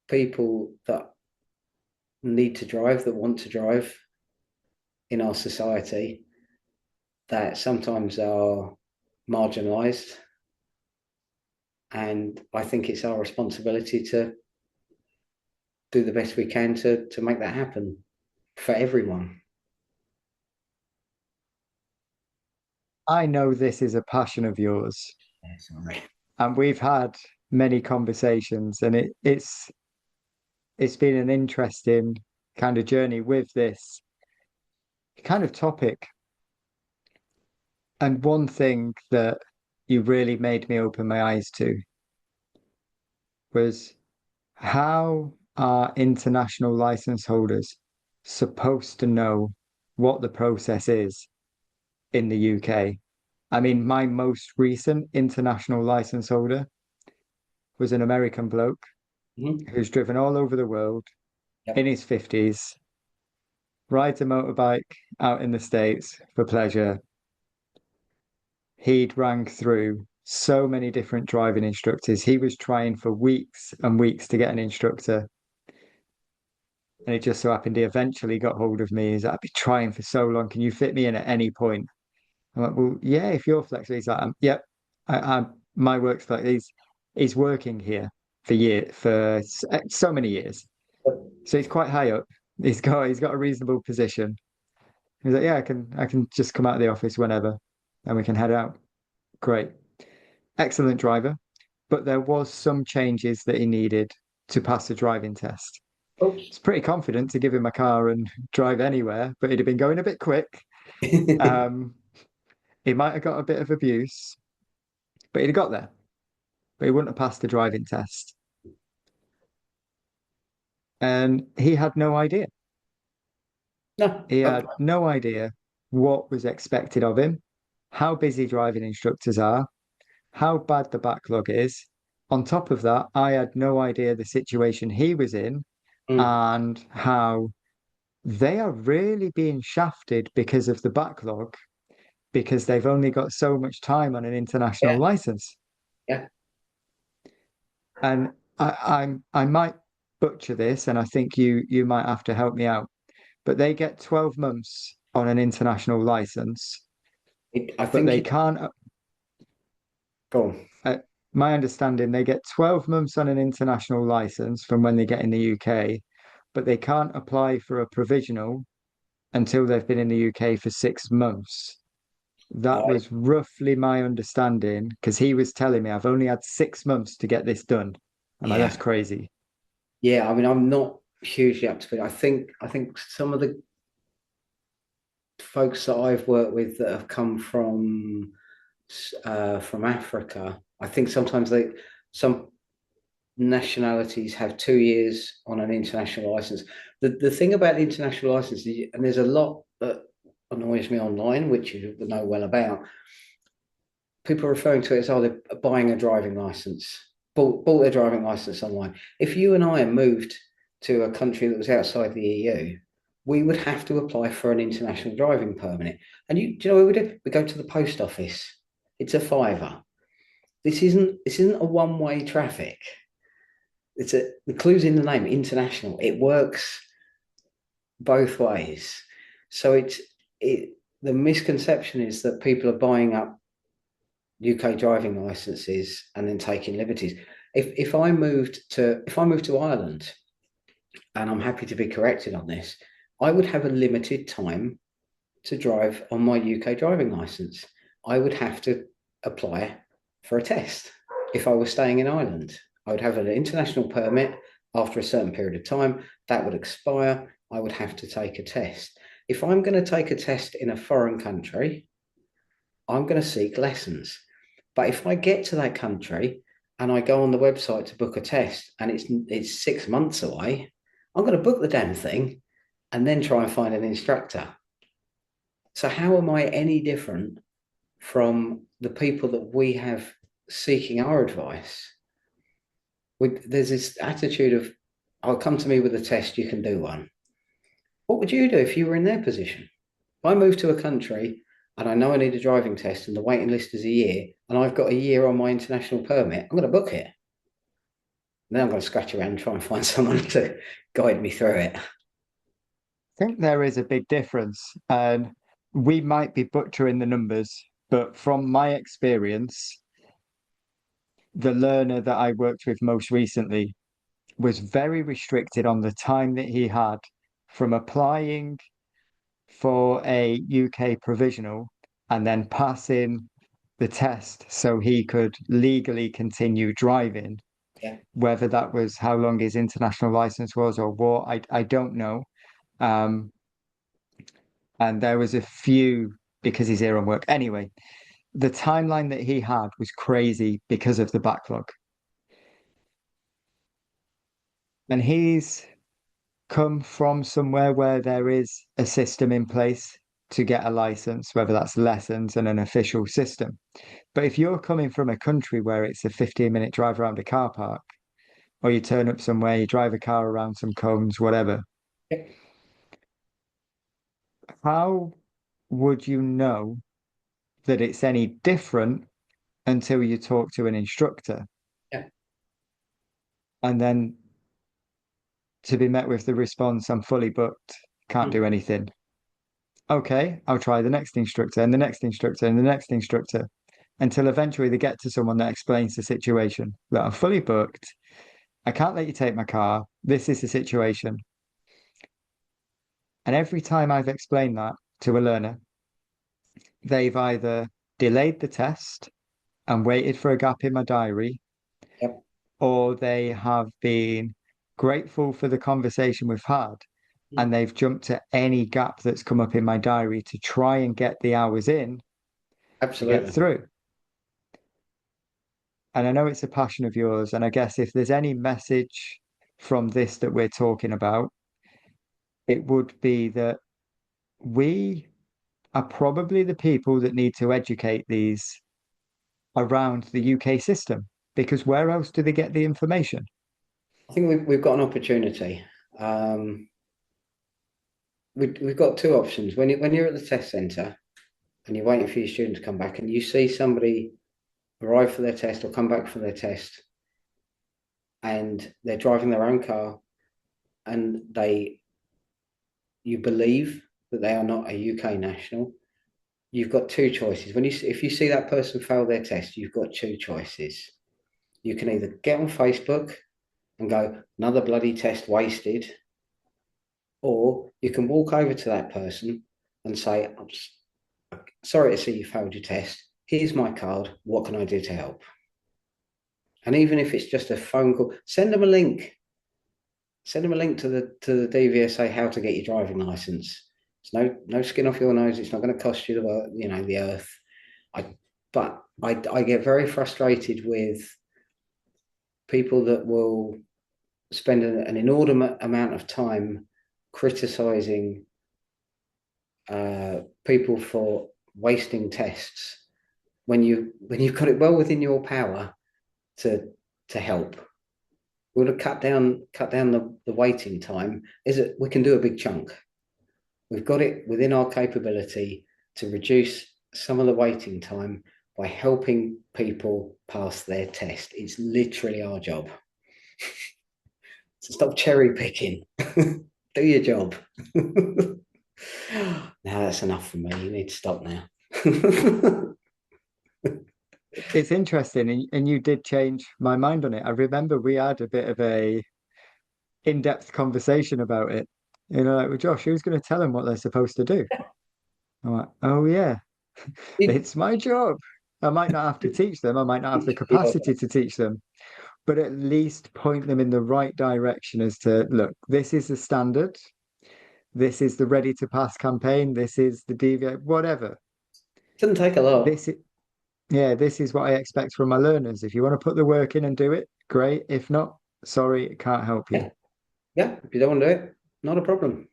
people that need to drive, that want to drive in our society, that sometimes are marginalized. And I think it's our responsibility to do the best we can to make that happen for everyone. I know this is a passion of yours, Yeah, sorry. and we've had many conversations, and it's been an interesting kind of journey with this kind of topic. And one thing that you really made me open my eyes to was how are international license holders supposed to know what the process is in the UK? I mean, my most recent international license holder was an American bloke Mm-hmm. who's driven all over the world Yep. in his 50s, rides a motorbike out in the States for pleasure. He'd rang through so many different driving instructors. He was trying for weeks and weeks to get an instructor. And it just so happened he eventually got hold of me. He's like, I've been trying for so long. Can you fit me in at any point? I'm like, well, yeah, if you're flexible. He's like, yep, my work's flexible. He's working here for so many years. So he's quite high up. He's got a reasonable position. He's like, yeah, I can just come out of the office whenever and we can head out. Great. Excellent driver. But there was some changes that he needed to pass the driving test. Oops. It's pretty confident to give him a car and drive anywhere, but he'd have been going a bit quick. He might have got a bit of abuse, but he'd have got there. But he wouldn't have passed the driving test. And he had no idea. No. He had no idea what was expected of him, how busy driving instructors are, how bad the backlog is. On top of that, I had no idea the situation he was in Mm. and how they are really being shafted because of the backlog. because they've only got so much time on an international Yeah, license. yeah. And I might butcher this, and I think you might have to help me out. But they get 12 months on an international license, I but think they it. can't. Go on. My understanding, they get 12 months on an international license from when they get in the UK, but they can't apply for a provisional until they've been in the UK for 6 months. That I was roughly my understanding because he was telling me I've only had 6 months to get this done. I'm like, that's Yeah, crazy. yeah. I mean, I'm not hugely up to speed. I think some of the folks that I've worked with that have come from Africa, I think sometimes some nationalities have 2 years on an international license. The thing about the international license, and there's a lot that annoys me online, which you know well about. People are referring to it as, oh, they're buying a driving license, bought their driving license online. If you and I moved to a country that was outside the EU, we would have to apply for an international driving permit. And do you know what we do? We go to the post office. It's a fiver. This isn't a one-way traffic. The clue's in the name, international. It works both ways. So the misconception is that people are buying up UK driving licenses and then taking liberties. If I moved to Ireland, and I'm happy to be corrected on this, I would have a limited time to drive on my UK driving license. I would have to apply for a test. If I was staying in Ireland, I would have an international permit after a certain period of time. That would expire. I would have to take a test. If I'm going to take a test in a foreign country, I'm going to seek lessons. But if I get to that country and I go on the website to book a test and it's 6 months away, I'm going to book the damn thing and then try and find an instructor. So how am I any different from the people that we have seeking our advice? There's this attitude of, "I'll come to me with a test, you can do one." What would you do if you were in their position? If I move to a country and I know I need a driving test and the waiting list is a year and I've got a year on my international permit, I'm going to book it. And then I'm going to scratch around and try and find someone to guide me through it. Think there is a big difference, and we might be butchering the numbers, but from my experience, the learner that I worked with most recently was very restricted on the time that he had from applying for a UK provisional and then passing the test so he could legally continue driving. Yeah, Whether that was how long his international license was or what, I don't know. Um, and there was a few because he's here on work. Anyway, the timeline that he had was crazy because of the backlog. And he's come from somewhere where there is a system in place to get a license, whether that's lessons and an official system. But if you're coming from a country where it's a 15-minute drive around a car park, or you turn up somewhere, you drive a car around some cones, whatever, yeah, how would you know that it's any different until you talk to an instructor? yeah. And then to be met with the response, I'm fully booked, can't Mm. do anything. Okay, I'll try the next instructor and the next instructor and the next instructor until eventually they get to someone that explains the situation. That I'm fully booked. I can't let you take my car. This is the situation. And every time I've explained that to a learner, they've either delayed the test and waited for a gap in my diary, Yep, or they have been grateful for the conversation we've had and they've jumped to any gap that's come up in my diary to try and get the hours in to get absolutely. through. And I know it's a passion of yours. And I guess if there's any message from this that we're talking about, it would be that we are probably the people that need to educate these around the UK system because where else do they get the information? I think we've got an opportunity. Um, we've got two options. When you're at the test centre and you're waiting for your student to come back, and you see somebody arrive for their test or come back from their test, and they're driving their own car, and you believe that they are not a UK national, you've got two choices. If you see that person fail their test, you've got two choices. You can either get on Facebook and go, another bloody test wasted, or you can walk over to that person and say, I'm sorry to see you failed your test. Here's my card. What can I do to help? And even if it's just a phone call, send them a link. Send them a link to the DVSA how to get your driving license. It's no skin off your nose. It's not going to cost you the earth. I get very frustrated with people that will spend an inordinate amount of time criticizing people for wasting tests when you've got it well within your power to help. We would have cut down the waiting time. We can do a big chunk. We've got it within our capability to reduce some of the waiting time by helping people pass their test. It's literally our job. So stop cherry picking. Do your job. Now that's enough for me. You need to stop now. It's interesting, and you did change my mind on it. I remember we had a bit of a in-depth conversation about it. Like, well, Josh, who's going to tell them what they're supposed to do? I'm like, oh yeah, it's my job. I might not have to teach them. I might not have the Yeah. capacity to teach them, but at least point them in the right direction as to, look, this is the standard. This is the ready to pass campaign. This is the DVA, whatever. Doesn't take a lot. This is, yeah, this is what I expect from my learners. If you want to put the work in and do it, great. If not, sorry, can't help you. Yeah. Yeah. If you don't want to do it, not a problem.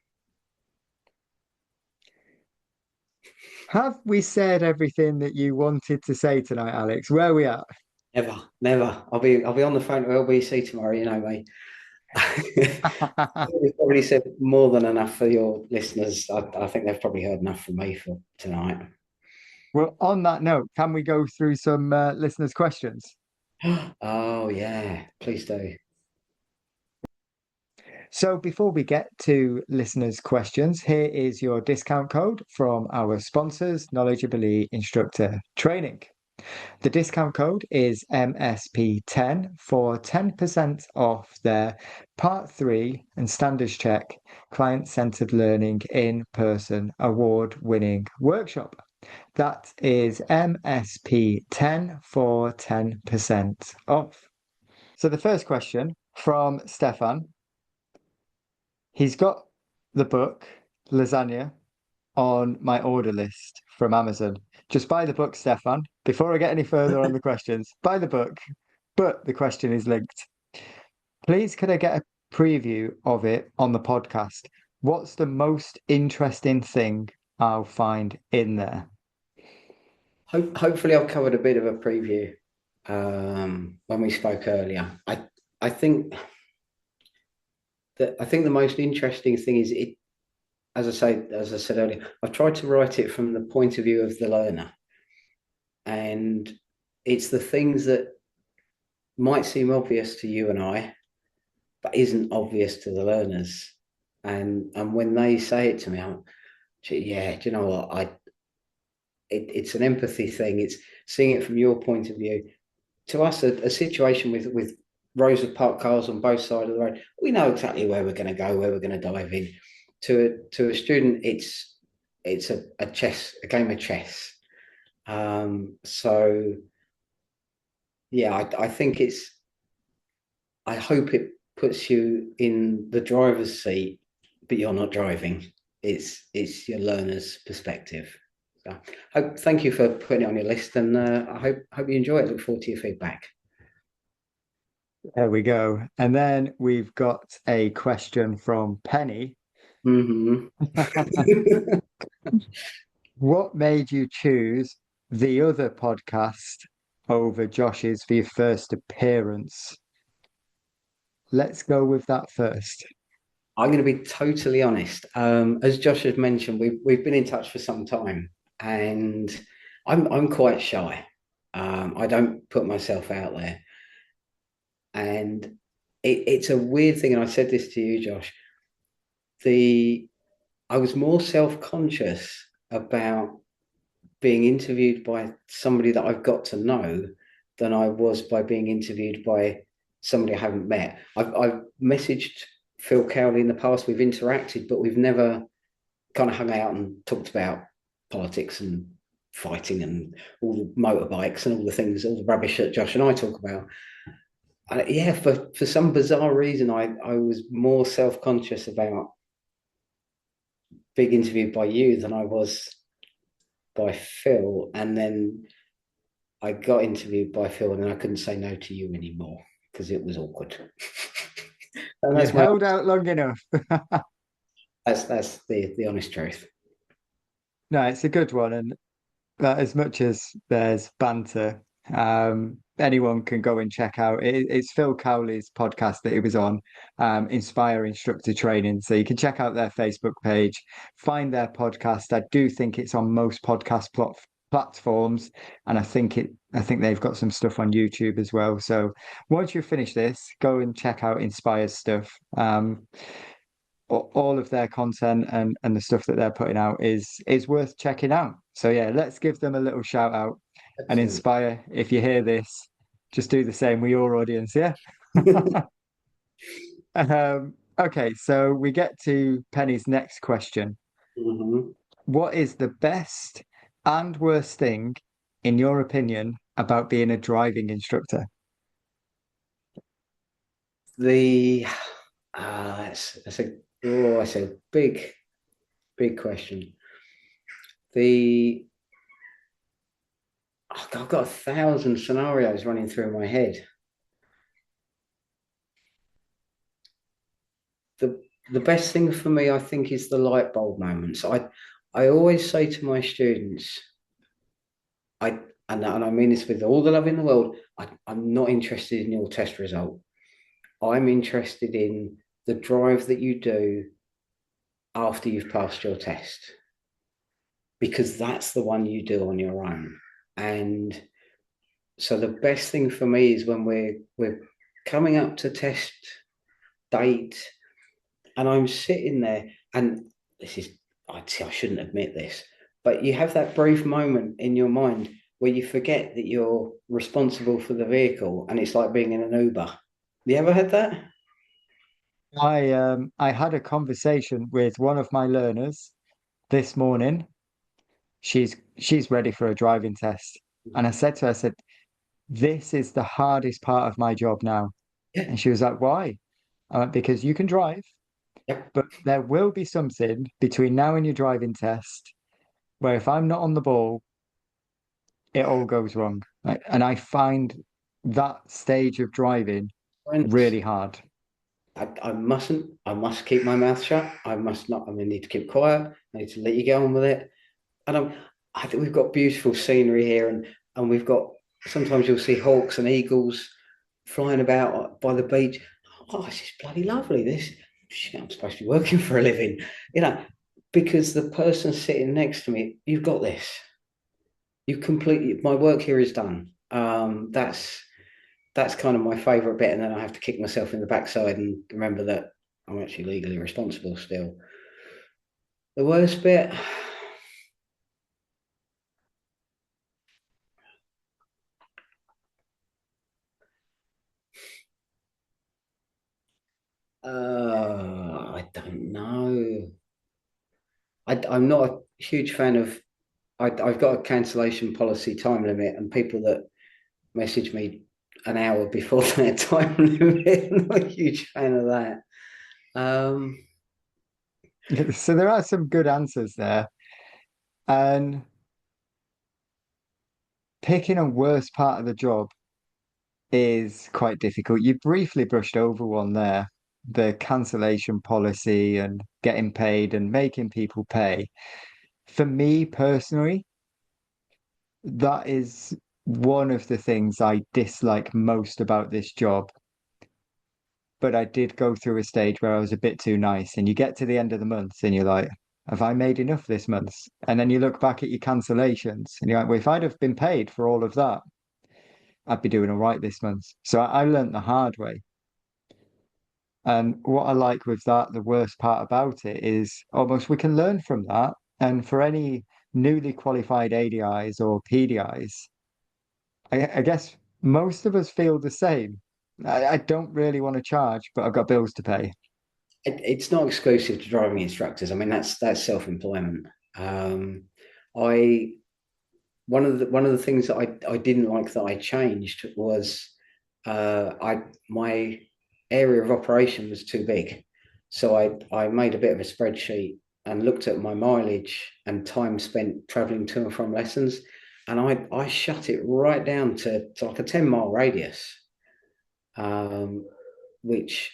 Have we said everything that you wanted to say tonight, Alex? Where are we at? Never. I'll be on the phone to LBC tomorrow, mate. We've already said more than enough for your listeners. I think they've probably heard enough from me for tonight. Well, on that note, can we go through some listeners' questions? Oh yeah, please do. So before we get to listeners' questions, here is your discount code from our sponsors, Knowledgeably Instructor Training. The discount code is MSP10 for 10% off their Part 3 and Standards Check Client-Centered Learning in-person award-winning workshop. That is MSP10 for 10% off. So the first question from Stefan. He's got the book, Lasagna, on my order list from Amazon. Just buy the book, Stefan. Before I get any further on the questions, buy the book. But the question is linked. Please, could I get a preview of it on the podcast? What's the most interesting thing I'll find in there? Hopefully, I've covered a bit of a preview when we spoke earlier. I think the most interesting thing is it. As I said earlier, I've tried to write it from the point of view of the learner, and it's the things that might seem obvious to you and I, but isn't obvious to the learners. And when they say it to me, yeah, do you know what? It's an empathy thing. It's seeing it from your point of view. To us, a situation with rows of parked cars on both sides of the road, we know exactly where we're going to go, where we're going to dive in. To a student, it's a game of chess. So yeah, I think I hope it puts you in the driver's seat, but you're not driving. It's your learner's perspective. So thank you for putting it on your list, and I hope you enjoy it. Look forward to your feedback. There we go. And then we've got a question from Penny. Mm-hmm. What made you choose the other podcast over Josh's for your first appearance? Let's go with that first. I'm going to be totally honest. As Josh has mentioned, we've been in touch for some time, and I'm quite shy. I don't put myself out there, and it's a weird thing. And I said this to you, Josh. The I was more self-conscious about being interviewed by somebody that I've got to know than I was by being interviewed by somebody I haven't met. I've messaged Phil Cowley in the past. We've interacted, but we've never kind of hung out and talked about politics and fighting and all the motorbikes and all the things, all the rubbish that Josh and I talk about. Yeah, for some bizarre reason, I was more self conscious about being interviewed by you than I was by Phil, and then I got interviewed by Phil, and then I couldn't say no to you anymore because it was awkward. And You that's my held out long enough. that's the honest truth. No, it's a good one. And as much as there's banter, anyone can go and check out. It's Phil Cowley's podcast that he was on, Inspire Instructor Training. So you can check out their Facebook page, find their podcast. I do think it's on most platforms, and I think they've got some stuff on YouTube as well. So once you finish this, go and check out Inspire's stuff. All of their content and the stuff that they're putting out is worth checking out. So yeah, let's give them a little shout out and Excellent. inspire. If you hear this, just do the same with your audience. Yeah. Okay, so we get to Penny's next question. Mhm. What is the best and worst thing, in your opinion, about being a driving instructor? The that's a big question. The I've got 1,000 scenarios running through my head. The the best thing for me, I think, is the light bulb moments. I always say to my students, I and I mean this with all the love in the world, I'm not interested in your test result. I'm interested in the drive that you do after you've passed your test, because that's the one you do on your own. And so the best thing for me is when we're coming up to test date, and I'm sitting there, and this is I shouldn't admit this, but you have that brief moment in your mind where you forget that you're responsible for the vehicle, and it's like being in an Uber. You ever had that? I had a conversation with one of my learners this morning. She's ready for a driving test. And I said to her, I said, this is the hardest part of my job now. Yeah. And she was like, why? I went, because you can drive, Yep. but there will be something between now and your driving test where if I'm not on the ball, it all goes wrong. And I find that stage of driving Friends. really hard. I must keep my mouth shut. I must not, I mean, need to keep quiet. I need to let you get on with it. And I think we've got beautiful scenery here, and we've got, sometimes you'll see hawks and eagles flying about by the beach. Oh, this is bloody lovely. This, shit, I'm supposed to be working for a living, you know, because the person sitting next to me, you've got this. You completely, my work here is done. That's kind of my favourite bit, and then I have to kick myself in the backside and remember that I'm actually legally responsible still. The worst bit, I don't know. I'm not a huge fan of. I've got a cancellation policy time limit, and people that message me an hour before their time limit, I'm not a huge fan of that. Um, So there are some good answers there. And picking a worst part of the job is quite difficult. You briefly brushed over one there, the cancellation policy and getting paid and making people pay. For me personally, that is one of the things I dislike most about this job. But I did go through a stage where I was a bit too nice, and you get to the end of the month and you're like, have I made enough this month? And then you look back at your cancellations and you're like, well, if I'd have been paid for all of that, I'd be doing all right this month. So I learned the hard way. And what I like with that, the worst part about it is almost we can learn from that. And for any newly qualified ADIs or PDIs, I guess most of us feel the same. I don't really want to charge, but I've got bills to pay. It's not exclusive to driving instructors. I mean, that's self-employment. I one of the things that I didn't like that I changed was my area of operation was too big. So I made a bit of a spreadsheet and looked at my mileage and time spent traveling to and from lessons. And I shut it right down to like a 10-mile radius, which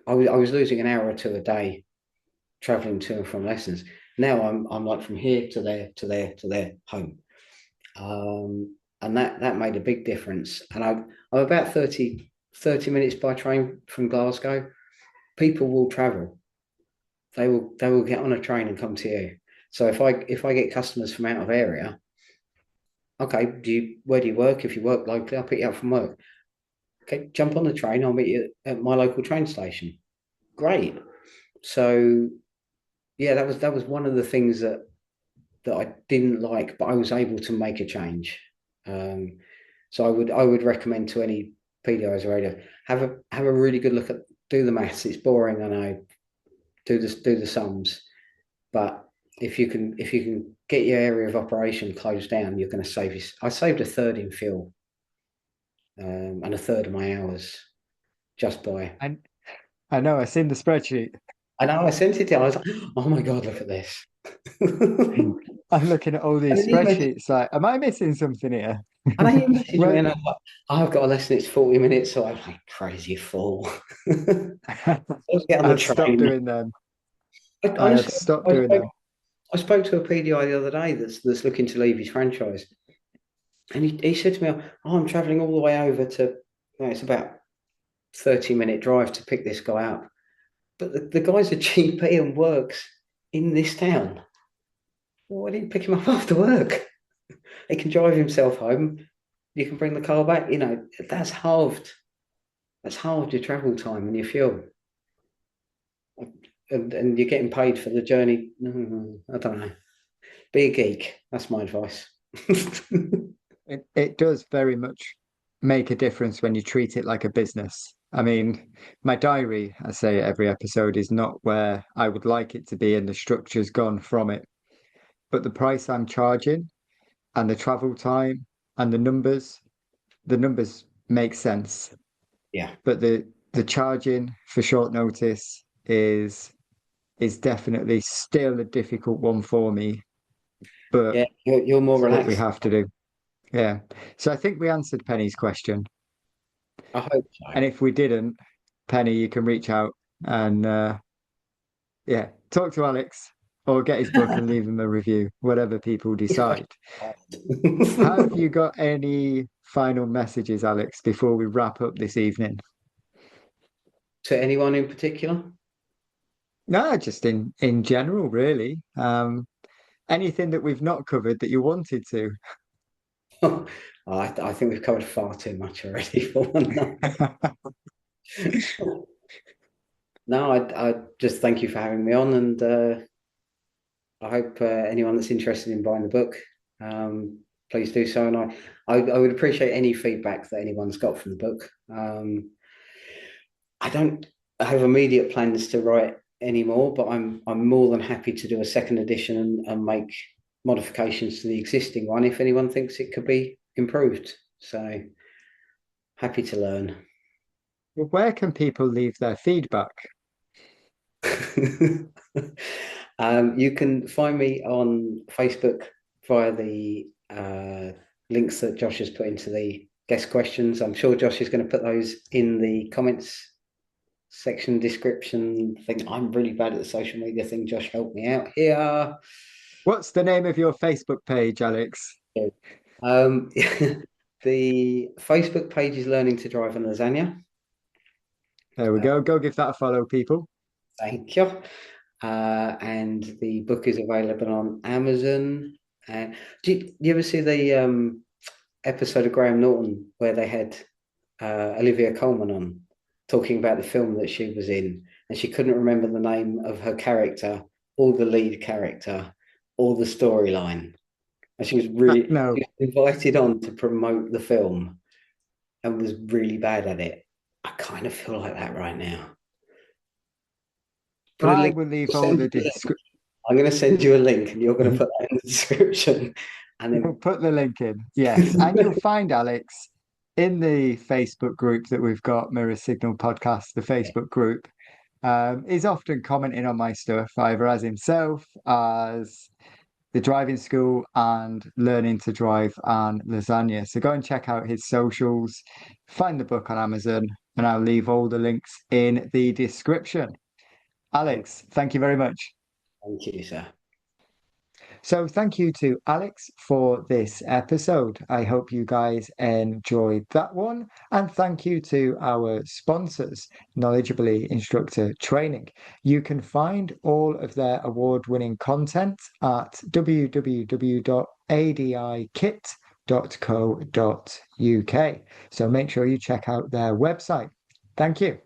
I was losing an hour or two a day traveling to and from lessons. Now I'm like from here to there, to there, to there, home. And that made a big difference. And I'm about 30 minutes by train from Glasgow. People will travel. They will get on a train and come to you. So if I get customers from out of area, okay, where do you work? If you work locally, I'll pick you up from work. Okay, jump on the train, I'll meet you at my local train station. Great. So yeah, that was one of the things that I didn't like, but I was able to make a change. So I would recommend to any PDIs or radio, have a really good look at, do the maths. It's boring, I know. Do the sums, but if you can get your area of operation closed down, you're going to save. I saved a third in fuel, and a third of my hours just by. And I know I've seen the spreadsheet. I know I sent it to you. I was like, oh my god, look at this. I'm looking at all these And then spreadsheets, like, am I missing something here? and he messaged me Well, and I'm like, I've got a lesson, it's 40 minutes. So I'm like, crazy fool. Let's get on the I've stopped train. doing them. I have Honestly, stopped I doing spoke, them. I spoke to a PDI the other day that's looking to leave his franchise. And he said to me, oh, I'm traveling all the way over to, it's about 30-minute drive to pick this guy up. But the guy's a GP and works in this town. Well, why didn't you pick him up after work? He can drive himself home. You can bring the car back. You know, that's halved your travel time and your fuel. And you're getting paid for the journey. I don't know. Be a geek. That's my advice. It does very much make a difference when you treat it like a business. I mean, my diary, I say every episode, is not where I would like it to be, and the structure's gone from it. But the price I'm charging and the travel time and the numbers make sense. Yeah. But the charging for short notice is definitely still a difficult one for me, but Yeah. You're more it's what we relaxed. have to do. Yeah. So I think we answered Penny's question. I hope so. And if we didn't, Penny, you can reach out and yeah, talk to Alex or get his book and leave him a review, whatever people decide. Have you got any final messages, Alex, before we wrap up this evening? To anyone in particular? No, just in general, really. Anything that we've not covered that you wanted to. I think we've covered far too much already for one night. No, I just thank you for having me on, and I hope anyone that's interested in buying the book, please do so. And I would appreciate any feedback that anyone's got from the book. I don't have immediate plans to write anymore, but I'm more than happy to do a second edition and make modifications to the existing one if anyone thinks it could be improved. So happy to learn. Where can people leave their feedback? You can find me on Facebook via the links that Josh has put into the guest questions. I'm sure Josh is going to put those in the comments section description thing. I'm really bad at the social media thing. Josh, help me out here. What's the name of your Facebook page, Alex? Um, the Facebook page is Learning to Drive and Lasagna. There we go. Go give that a follow, people. Thank you. and the book is available on Amazon. And did you ever see the episode of Graham Norton where they had Olivia Colman on talking about the film that she was in, and she couldn't remember the name of her character, or the lead character, or the storyline, and she No, was invited on to promote the film and was really bad at it. I kind of feel like that right now. Put a I link. will leave I'll all send the you a link. description. I'm going to send you a link, and you're going to put that in the description, and We'll then put the link in. Yes. And you'll find Alex in the Facebook group that we've got, Mirror Signal Podcast, the Facebook group. He's often commenting on my stuff, either as himself, as the driving school, and learning to drive and lasagna. So go and check out his socials, find the book on Amazon, and I'll leave all the links in the description. Alex, thank you very much. thank you, sir. So, thank you to Alex for this episode. I hope you guys enjoyed that one. And thank you to our sponsors, Knowledgeably Instructor Training. You can find all of their award winning content at www.adikit.co.uk. So, make sure you check out their website. Thank you.